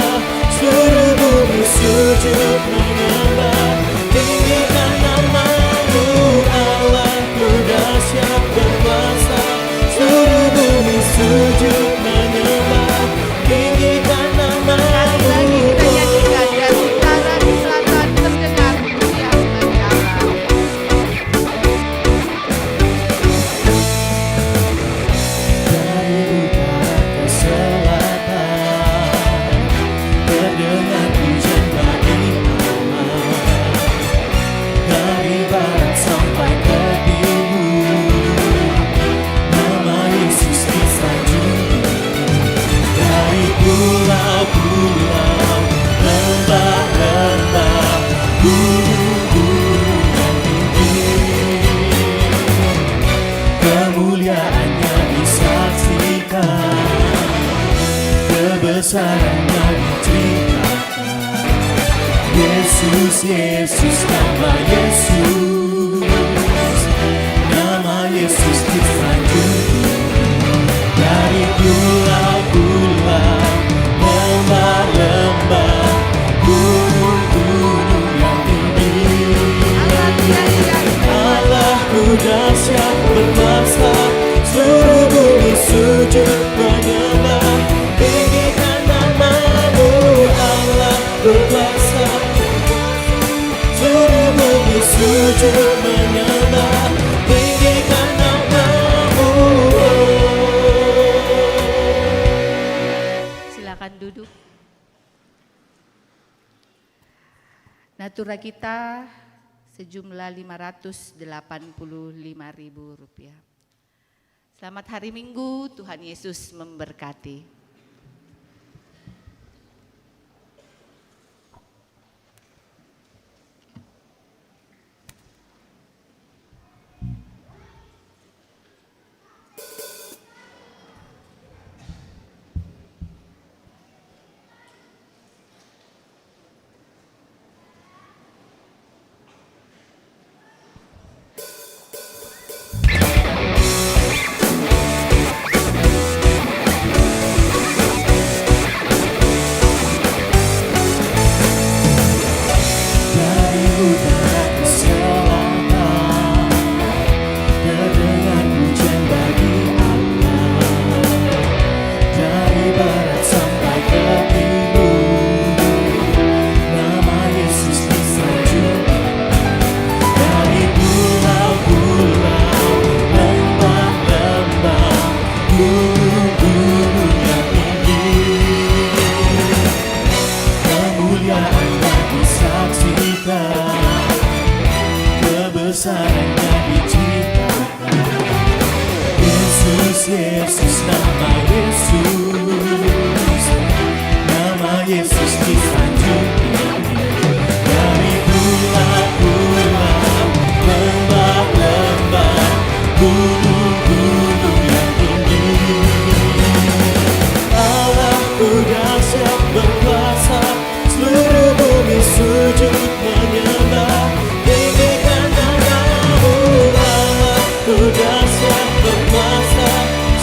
seluruh bumi sujud menyembah. Tinggikan nama-Mu, Allahku dahsyat berkuasa, seluruh bumi sujud menyembah. Tinggikan nama-Mu. Lagi kita nyanyikan dari utara ke selatan terdengar pujian bagi Allah. Dari utara ke selatan terdengar pujian bagi Allah, dari barat sampai ke timur nama Yesus disanjung tinggi. Dari pulau-pulau, lembah-lembah, gunung-gunung yang tinggi, kemuliaannya disaksikan, kebesarannya diceritakan. Yesus, Yesus, nama Yesus, nama Yesus disanjung tinggi. Dari pulau-pulau, lembah-lembah, gunung-gunung yang tinggi, Allahku dahsyat berkuasa, seluruh bumi sujud menyembah. Tinggikan nama-Mu, Allah berkuasa, seluruh bumi sujud menyembah. Tinggikan nama-Mu. Silakan duduk. Natura kita sejumlah Rp585.000. Selamat hari Minggu, Tuhan Yesus memberkati. kemuliaannya disaksikan, kebesarannya diceritakan. Yesus, Yesus, nama Yesus, nama Yesus disanjung tinggi. Dari pulau-pulau, lembah-lembah, gunung-gunung yang tinggi. Allahku dahsyat berkuasa, seluruh bumi sujud menyembah, tinggikan nama-Mu. Allahku dahsyat berkuasa,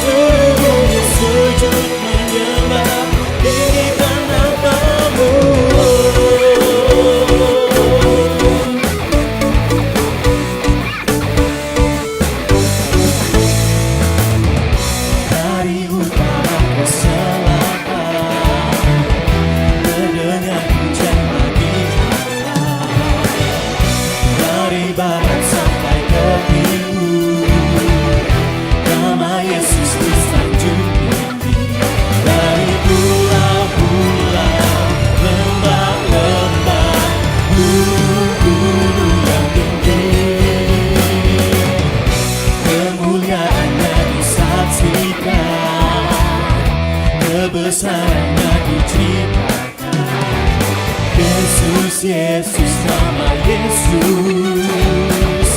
seluruh bumi sujud menyembah, tinggikan nama-Mu. Dari utara ke selatan, terdengar hujan bagi Allah. Dari barat sampai ke timur, nama Yesus disanjung tinggi. Dari pulau-pulau, lembah-lembah, gunung-gunung yang tinggi. Kemuliaannya disaksikan, kebesarannya diceritakan. Yesus, Yesus, nama Yesus,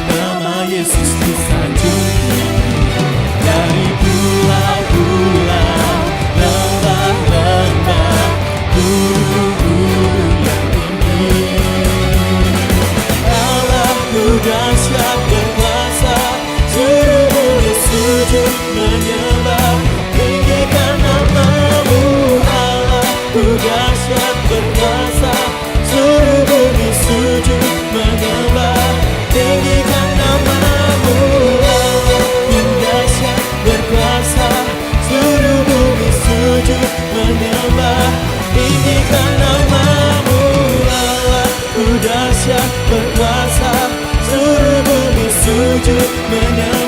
nama Yesus disanjung tinggi. Dari pulau-pulau, lembah-lembah, gunung-gunung yang tinggi. Allahku dahsyat berkuasa, seluruh bumi sujud menyembah, tinggikan nama-Mu. Allahku dahsyat berkuasa, seluruh bumi sujud menyembah, tinggikan nama-Mu. Allahku dahsyat berkuasa, seluruh bumi sujud menyembah, tinggikan nama-Mu. Allahku dahsyat berkuasa, seluruh bumi sujud menyembah.